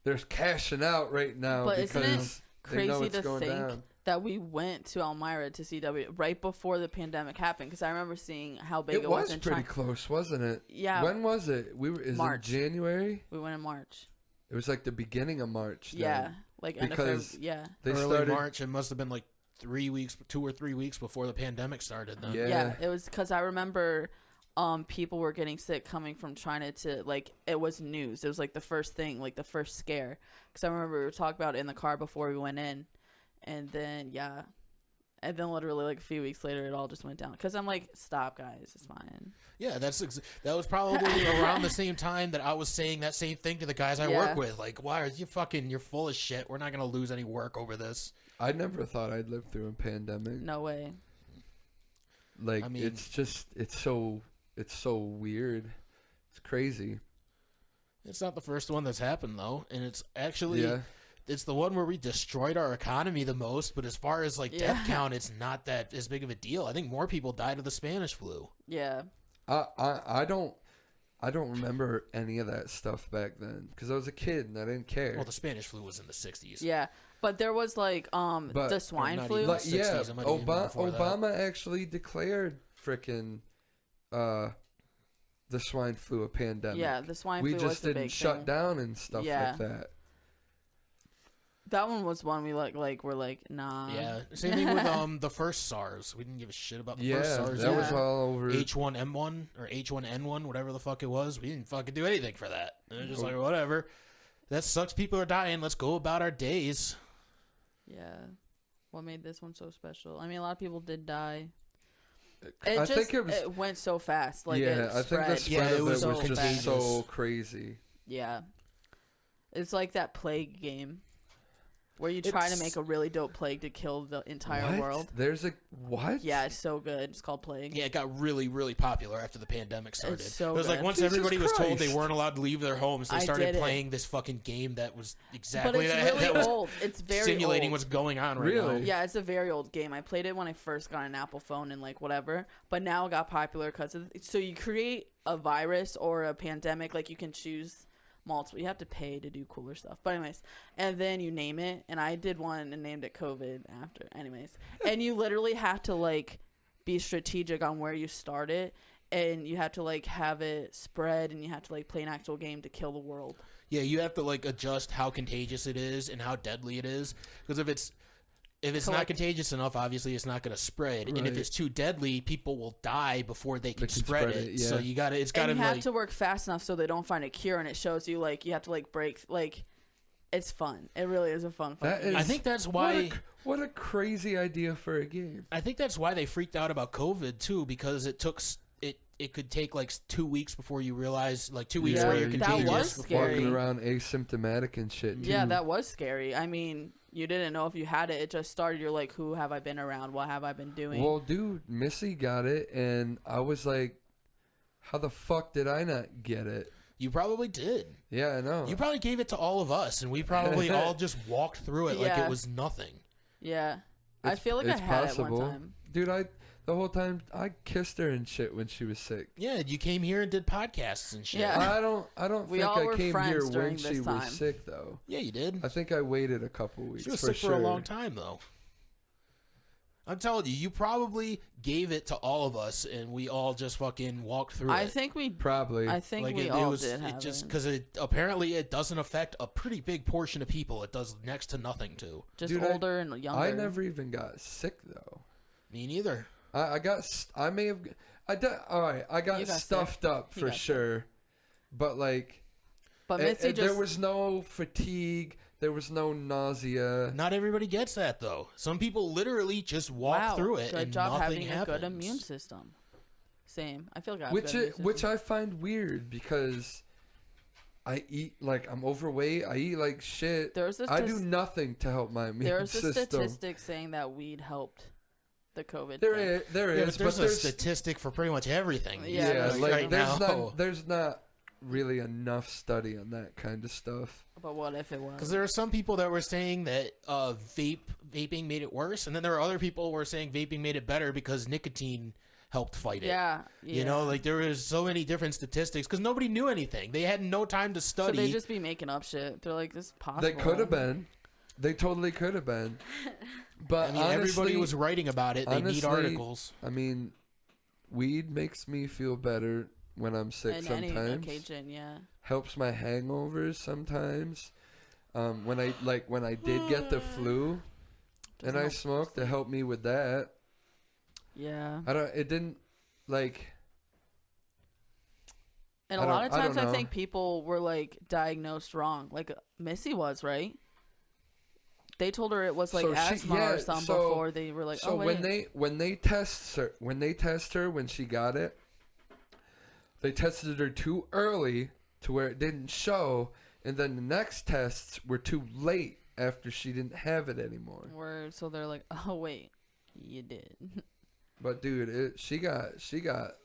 They're cashing out right now but because isn't it crazy they know it's to going think down. That we went to Elmira to see right before the pandemic happened, because I remember seeing how big it was in China. It was pretty close, wasn't it? Yeah. When was it? March. It January? We went in March. It was like the beginning of March. Then. Yeah, like because they started March. It must have been like 2 or 3 weeks before the pandemic started. Then. Yeah, it was because I remember people were getting sick coming from China to like it was news. It was like the first thing, like the first scare. Because I remember we were talking about it in the car before we went in. And then, and then literally like a few weeks later, it all just went down. Because I'm like, stop, guys, it's fine. Yeah, that was probably around the same time that I was saying that same thing to the guys I work with. Like, why are you you're full of shit. We're not going to lose any work over this. I never thought I'd live through a pandemic. No way. Like, I mean, it's so weird. It's crazy. It's not the first one that's happened, though. And it's actually... It's the one where we destroyed our economy the most, but as far as like death count, it's not that as big of a deal. I think more people died of the Spanish flu. Yeah. I don't remember any of that stuff back then because I was a kid and I didn't care. Well, the Spanish flu was in the 60s. Yeah, but there was like the swine flu. Like, Obama actually declared frickin' the swine flu a pandemic. Yeah, the swine flu was the big thing. We just didn't shut down and stuff like that. That one was one we we're like, nah. Yeah. Same thing with the first SARS. We didn't give a shit about the first SARS. That was all over. H1N1 or H1N1, whatever the fuck it was. We didn't fucking do anything for that. They're just like, whatever. That sucks. People are dying. Let's go about our days. Yeah. What made this one so special? I mean, a lot of people did die. I think it went so fast. Like, I think the spread of it was just so crazy. Yeah. It's like that plague game where you try to make a really dope plague to kill the entire world. There's a what? Yeah, it's so good. It's called Plague. Yeah, it got really, really popular after the pandemic started. It's so it was good. like once everybody was told they weren't allowed to leave their homes, they started playing this fucking game that was exactly but it's really old. It's very simulating old. what's going on right now. Yeah, it's a very old game. I played it when I first got an Apple phone and like whatever, but now it got popular because so you create a virus or a pandemic, like you can choose multiple. You have to pay to do cooler stuff, but anyways, and then you name it, and I did one and named it COVID after. Anyways, and you literally have to like be strategic on where you start it, and you have to like have it spread, and you have to like play an actual game to kill the world. Yeah, you have to like adjust how contagious it is and how deadly it is, because if it's not contagious enough, obviously it's not going to spread. Right. And if it's too deadly, people will die before they can spread it. Yeah. So you have to work fast enough so they don't find a cure, and it shows you like you have to like break like it's fun. It really is a fun game. I think that's why what a crazy idea for a game. I think that's why they freaked out about COVID too, because it could take like 2 weeks before you realize, like 2 weeks where you're contagious. That was scary. Walking around asymptomatic and shit too. Yeah, that was scary. I mean, you didn't know if you had it. It just started. You're like, who have I been around? What have I been doing? Well, dude, Missy got it, and I was like, how the fuck did I not get it? You probably did. Yeah, I know. You probably gave it to all of us, and we probably all just walked through it like it was nothing. Yeah. I feel like I had it one time. Dude, the whole time I kissed her and shit when she was sick. Yeah, you came here and did podcasts and shit. Yeah. I don't think I came here when she was sick though. Yeah, you did. I think I waited a couple weeks. She was sick for a long time though. I'm telling you, you probably gave it to all of us, and we all just fucking walked through it. I think we probably. I think like we all did have it. Just because apparently it doesn't affect a pretty big portion of people. It does next to nothing to. Just older and younger. I never even got sick though. Me neither. I got stuffed up for sure, but like, Missy there was no fatigue, there was no nausea. Not everybody gets that though. Some people literally just walk through it, and job nothing having happens. a good immune system. Same. I feel like which I find weird because I eat like I'm overweight. I eat like shit. I do nothing to help my immune system. There's a statistic saying that weed helped the COVID. There is, but there's a statistic for pretty much everything. Yeah, like right there's not really enough study on that kind of stuff. But what if it was? Because there are some people that were saying that vaping made it worse, and then there are other people who were saying vaping made it better because nicotine helped fight it. Yeah. You know, like there was so many different statistics because nobody knew anything. They had no time to study. So they just be making up shit. They're like, this is possible. They could have been. They totally could have been. But I mean, honestly, everybody was writing about it. They need articles. I mean, weed makes me feel better when I'm sick sometimes. Any occasion, yeah. Helps my hangovers sometimes. When I did get the flu, and I smoked, it helped me with that. Yeah. It didn't like. And a lot of times, I think people were like diagnosed wrong. Like Missy was, right? They told her it was like asthma or something before they were like, so when they test her when she got it, they tested her too early to where it didn't show, and then the next tests were too late after she didn't have it anymore. So they're like, oh wait, you did. But dude, she got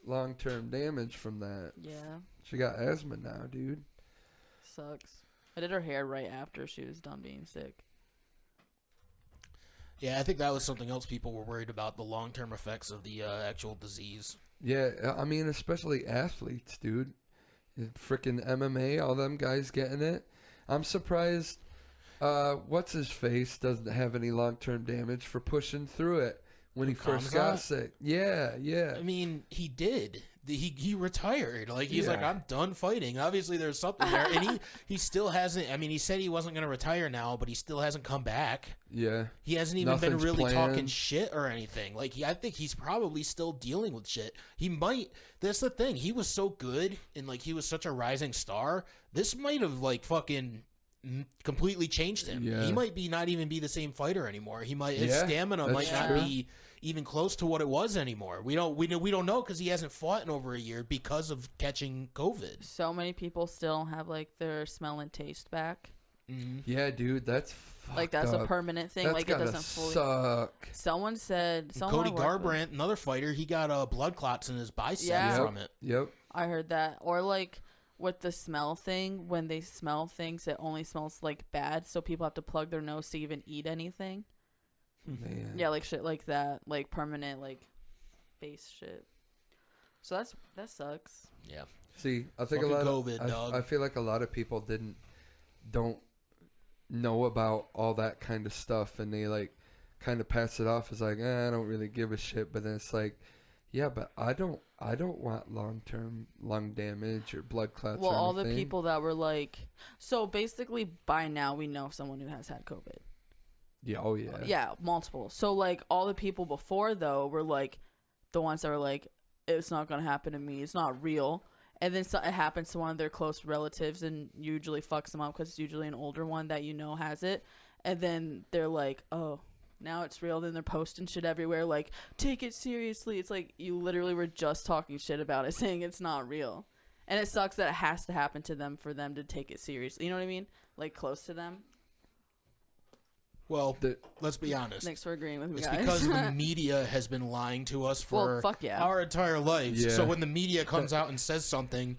long-term damage from that. Yeah. She got asthma now, dude. Sucks. I did her hair right after she was done being sick. Yeah, I think that was something else people were worried about, the long-term effects of the actual disease. Yeah, I mean, especially athletes, dude. Freaking MMA, all them guys getting it. I'm surprised what's-his-face doesn't have any long-term damage for pushing through it when he first got sick. Yeah. I mean, he did. he retired. Like he's like, I'm done fighting. Obviously, there's something there, and he still hasn't. I mean, he said he wasn't going to retire now, but he still hasn't come back. Yeah, he hasn't even been really planned. talking shit or anything. Like I think he's probably still dealing with shit. He might. That's the thing. He was so good, and like he was such a rising star. This might have like fucking completely changed him. Yeah. He might not even be the same fighter anymore. He might his stamina might not be even close to what it was anymore. We don't know because he hasn't fought in over a year because of catching COVID. So many people still have like their smell and taste back. Mm-hmm. Yeah, dude, that's like that's up. a permanent thing. That's like it doesn't fully suck. Someone said Cody Garbrandt, another fighter, he got blood clots in his bicep from it. Yep. I heard that. Or like with the smell thing, when they smell things, it only smells like bad, so people have to plug their nose to even eat anything. Man. Yeah, like shit like that, like permanent, like base shit. So that sucks. Yeah. See, I think Fucking a lot COVID, of dog. I feel like a lot of people don't know about all that kind of stuff, and they like kind of pass it off as like, I don't really give a shit. But then it's like, yeah, but I don't want long-term lung damage or blood clots. Well, or all anything. the people that were like, so basically by now we know someone who has had COVID. Yeah. Oh yeah. Yeah, multiple. So like all the people before though were like the ones that were like, it's not gonna happen to me. It's not real. And then it happens to one of their close relatives and usually fucks them up because it's usually an older one that has it. And then they're like, oh, now it's real. Then they're posting shit everywhere like, take it seriously. It's like you literally were just talking shit about it, saying it's not real. And it sucks that it has to happen to them for them to take it seriously. You know what I mean? Like close to them. Well, let's be honest. Thanks for agreeing with me, It's guys. because the media has been lying to us for fuck yeah. our entire lives. Yeah. So when the media comes out and says something,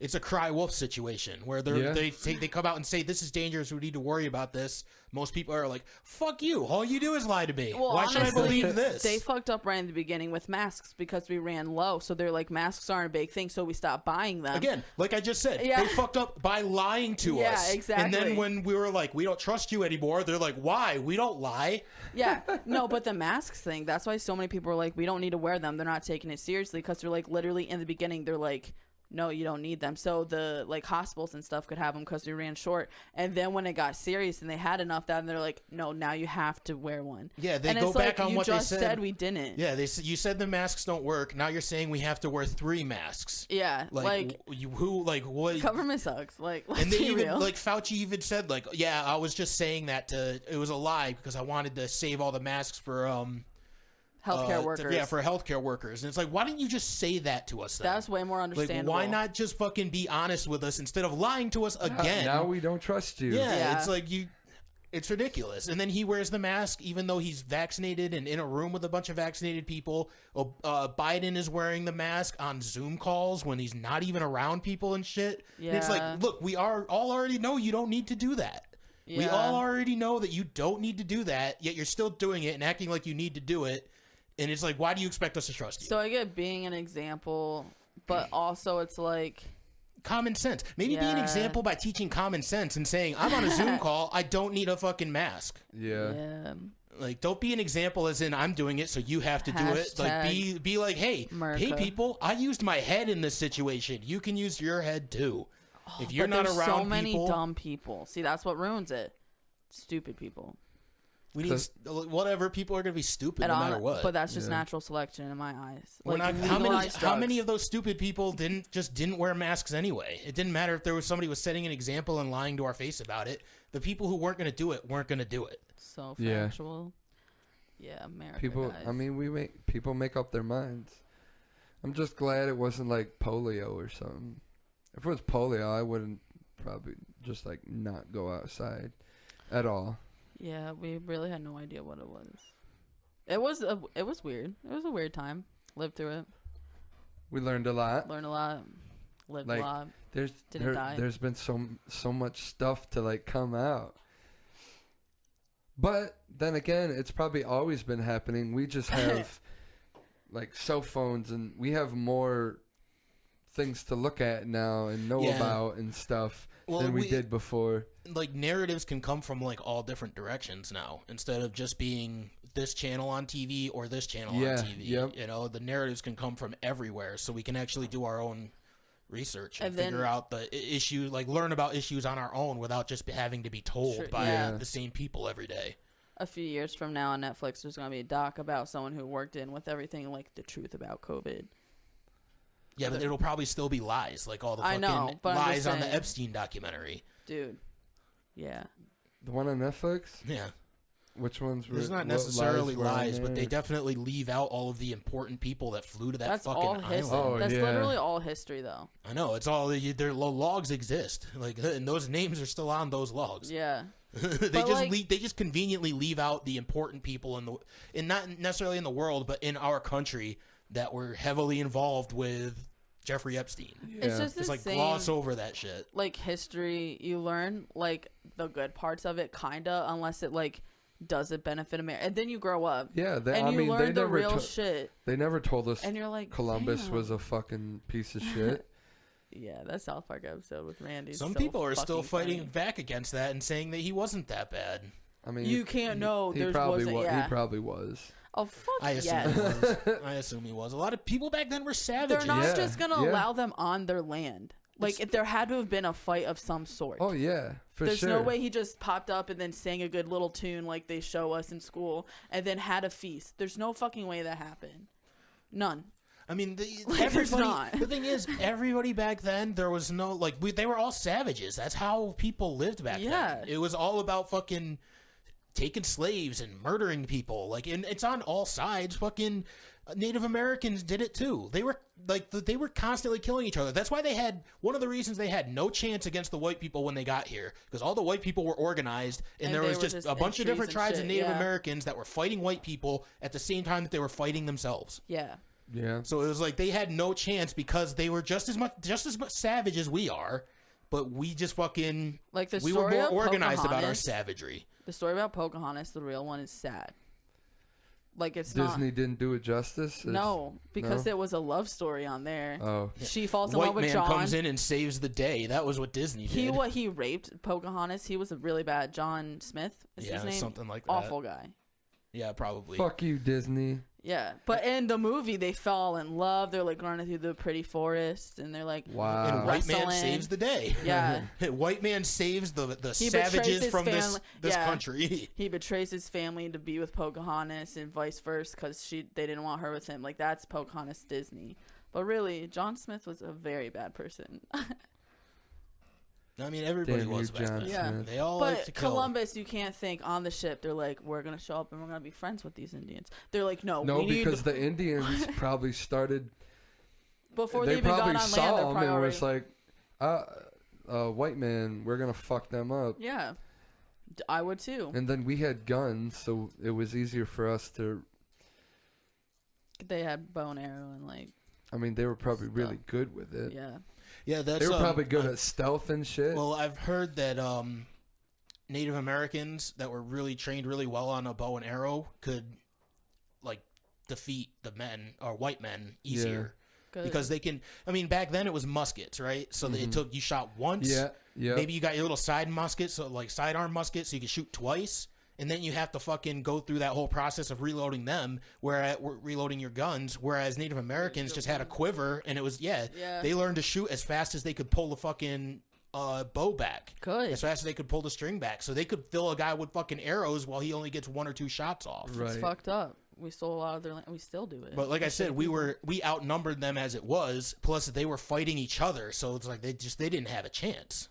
it's a cry wolf situation where they come out and say this is dangerous. We need to worry about this. Most people are like, "Fuck you! All you do is lie to me. Well, Why should I honestly, believe this?" They fucked up right in the beginning with masks because we ran low. So they're like, masks aren't a big thing, so we stopped buying them. Again, like I just said, Yeah. they fucked up by lying to us. Yeah, exactly. And then when we were like, we don't trust you anymore, they're like, why? We don't lie. Yeah, no, but the masks thing, that's why so many people are like, we don't need to wear them. They're not taking it seriously because they're like, literally in the beginning, they're like, no, you don't need them. So the like hospitals and stuff could have them because we ran short. And then when it got serious and they had enough, then they're like, no, now you have to wear one. Yeah, they and go it's back like, on what they You just said. said we didn't. Yeah, you said the masks don't work. Now you're saying we have to wear 3 masks. Yeah, like what? Government sucks. Like, let's And they be even real. like Fauci even said like, yeah, I was just saying that it was a lie because I wanted to save all the masks for healthcare workers. for healthcare workers. And it's like, why didn't you just say that to us then? That's way more understandable. Like, why not just fucking be honest with us instead of lying to us again? Now we don't trust you. Yeah, it's like it's ridiculous. And then he wears the mask even though he's vaccinated and in a room with a bunch of vaccinated people. Biden is wearing the mask on Zoom calls when he's not even around people and shit. Yeah. And it's like, look, we all already know you don't need to do that. Yeah. We all already know that you don't need to do that, yet you're still doing it and acting like you need to do it. And it's like, why do you expect us to trust you? So I get being an example, but also it's like common sense. Maybe be an example by teaching common sense and saying, I'm on a Zoom call, I don't need a fucking mask. Yeah. Like, don't be an example as in I'm doing it, so you have to do it. Like, be like, hey, hey, people, I used my head in this situation. You can use your head too. If you're not around so many people, dumb people. See, that's what ruins it. Stupid people. we need whatever. People are gonna be stupid no matter what. But that's just natural selection in my eyes. We're Like, not, how many of those stupid people didn't wear masks anyway? It didn't matter if there was somebody was setting an example and lying to our face about it. The people who weren't gonna do it weren't gonna do it. So factual. Yeah, America. People, guys. I mean, people make up their minds. I'm just glad it wasn't like polio or something. If it was polio, I wouldn't probably just like not go outside at all. Yeah, we really had no idea what it was. It was weird. It was a weird time. Lived through it. We learned a lot. Learned a lot. Lived a lot. Didn't die. There's been so much stuff to like come out. But then again, it's probably always been happening. We just have like cell phones and we have more things to look at now and know about and stuff than we did before. Like narratives can come from like all different directions now instead of just being this channel on TV or this channel on TV. Yep. You know, the narratives can come from everywhere, so we can actually do our own research and then, figure out the issue, like learn about issues on our own without just having to be told by the same people every day. A few years from now on Netflix, there's going to be a doc about someone who worked in with everything, like the truth about COVID. Yeah, but it'll probably still be lies, like all the fucking lies on the Epstein documentary. Dude. Yeah. The one on Netflix? Yeah. Which ones were? There's not necessarily lies, but they definitely leave out all of the important people that flew to that fucking island. Oh, That's literally all history, though. I know. It's all their logs exist, like, and those names are still on those logs. Yeah. They just conveniently leave out the important people in not necessarily in the world, but in our country that were heavily involved with Jeffrey Epstein. Yeah. It's just it's like gloss over that shit. Like history, you learn like the good parts of it, kinda, unless it like doesn't benefit America, and then you grow up. Yeah, you learn the real shit. They never told us, and you're like, Columbus was a fucking piece of shit. Yeah, that South Park episode with Randy. Some people are still fighting back against that and saying that he wasn't that bad. I mean, you can't know. He probably was. He probably was. Oh fuck! I assume he was. I assume he was. A lot of people back then were savages. They're not just gonna allow them on their land. Like, if there had to have been a fight of some sort. Oh yeah, There's no way he just popped up and then sang a good little tune like they show us in school and then had a feast. There's no fucking way that happened. None. I mean, there's not. The thing is, everybody back then, there was no, they were all savages. That's how people lived back then. It was all about fucking taking slaves and murdering people. Like, and it's on all sides. Fucking Native Americans did it too. They were they were constantly killing each other. That's why one of the reasons they had no chance against the white people when they got here, because all the white people were organized, and there was just a bunch of different tribes of Native Americans that were fighting white people at the same time that they were fighting themselves. Yeah. Yeah. So it was like they had no chance because they were just as much savage as we are, but we just fucking we were more organized about our savagery. The story about Pocahontas, the real one, is sad. Like, it's Disney didn't do it justice. No, because it was a love story on there. Oh, she falls in love with John. White man comes in and saves the day. That was what Disney did. He raped Pocahontas. He was a really bad John Smith. Is his name? Something like that. Awful guy. Yeah, probably. Fuck you, Disney. Yeah, but in the movie, they fall in love. They're like running through the pretty forest, and they're like, wow. And white man saves the day. Yeah, white man saves the savages from this country. He betrays his family to be with Pocahontas, and vice versa, because they didn't want her with him. Like, that's Pocahontas Disney. But really, John Smith was a very bad person. I mean, everybody was back then. Yeah. They all but like to kill. Columbus, you can't think on the ship. They're like, we're gonna show up and we're gonna be friends with these Indians. They're like, no, because the Indians probably started before they even got on land. Their and it was like, white man, we're gonna fuck them up. Yeah, I would too. And then we had guns, so it was easier for us to. They had bow and arrow and like. I mean, they were probably really good with it. Yeah. Yeah, they were probably good at stealth and shit. Well, I've heard that Native Americans that were really trained really well on a bow and arrow could defeat the men or white men easier. Good. Because they can. I mean, back then it was muskets, right? So you shot once. Yeah. Maybe you got your little side musket, so like sidearm musket, so you can shoot twice. And then you have to fucking go through that whole process of reloading them, reloading your guns. Whereas Native Americans just had a quiver, and it was they learned to shoot as fast as they could pull the fucking bow back. Good. As fast as they could pull the string back, so they could fill a guy with fucking arrows while he only gets 1 or 2 shots off. Right. It's fucked up. We stole a lot of their land. We still do it. But like I said, we outnumbered them as it was. Plus, they were fighting each other, so it's like they didn't have a chance.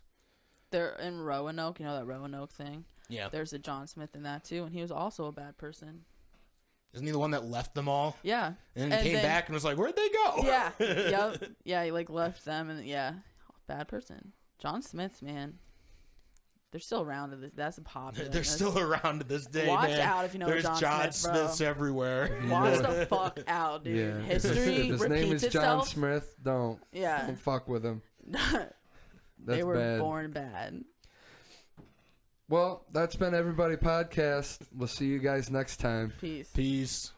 They're in Roanoke. You know that Roanoke thing. Yeah. There's a John Smith in that too, and he was also a bad person. Isn't he the one that left them all? Yeah. And then came back and was like, "Where'd they go?" Yeah. Yep. Yeah, he left them, and bad person. John Smiths, man. They're still around to this. That's a popular. They're still around to this day. Watch man. out if you know There's John Smiths everywhere. Watch the fuck out, dude. Yeah. History His repeats name is itself. John Smith. Don't fuck with him. They were bad. born bad. Well, that's been Everybody Podcast. We'll see you guys next time. Peace. Peace.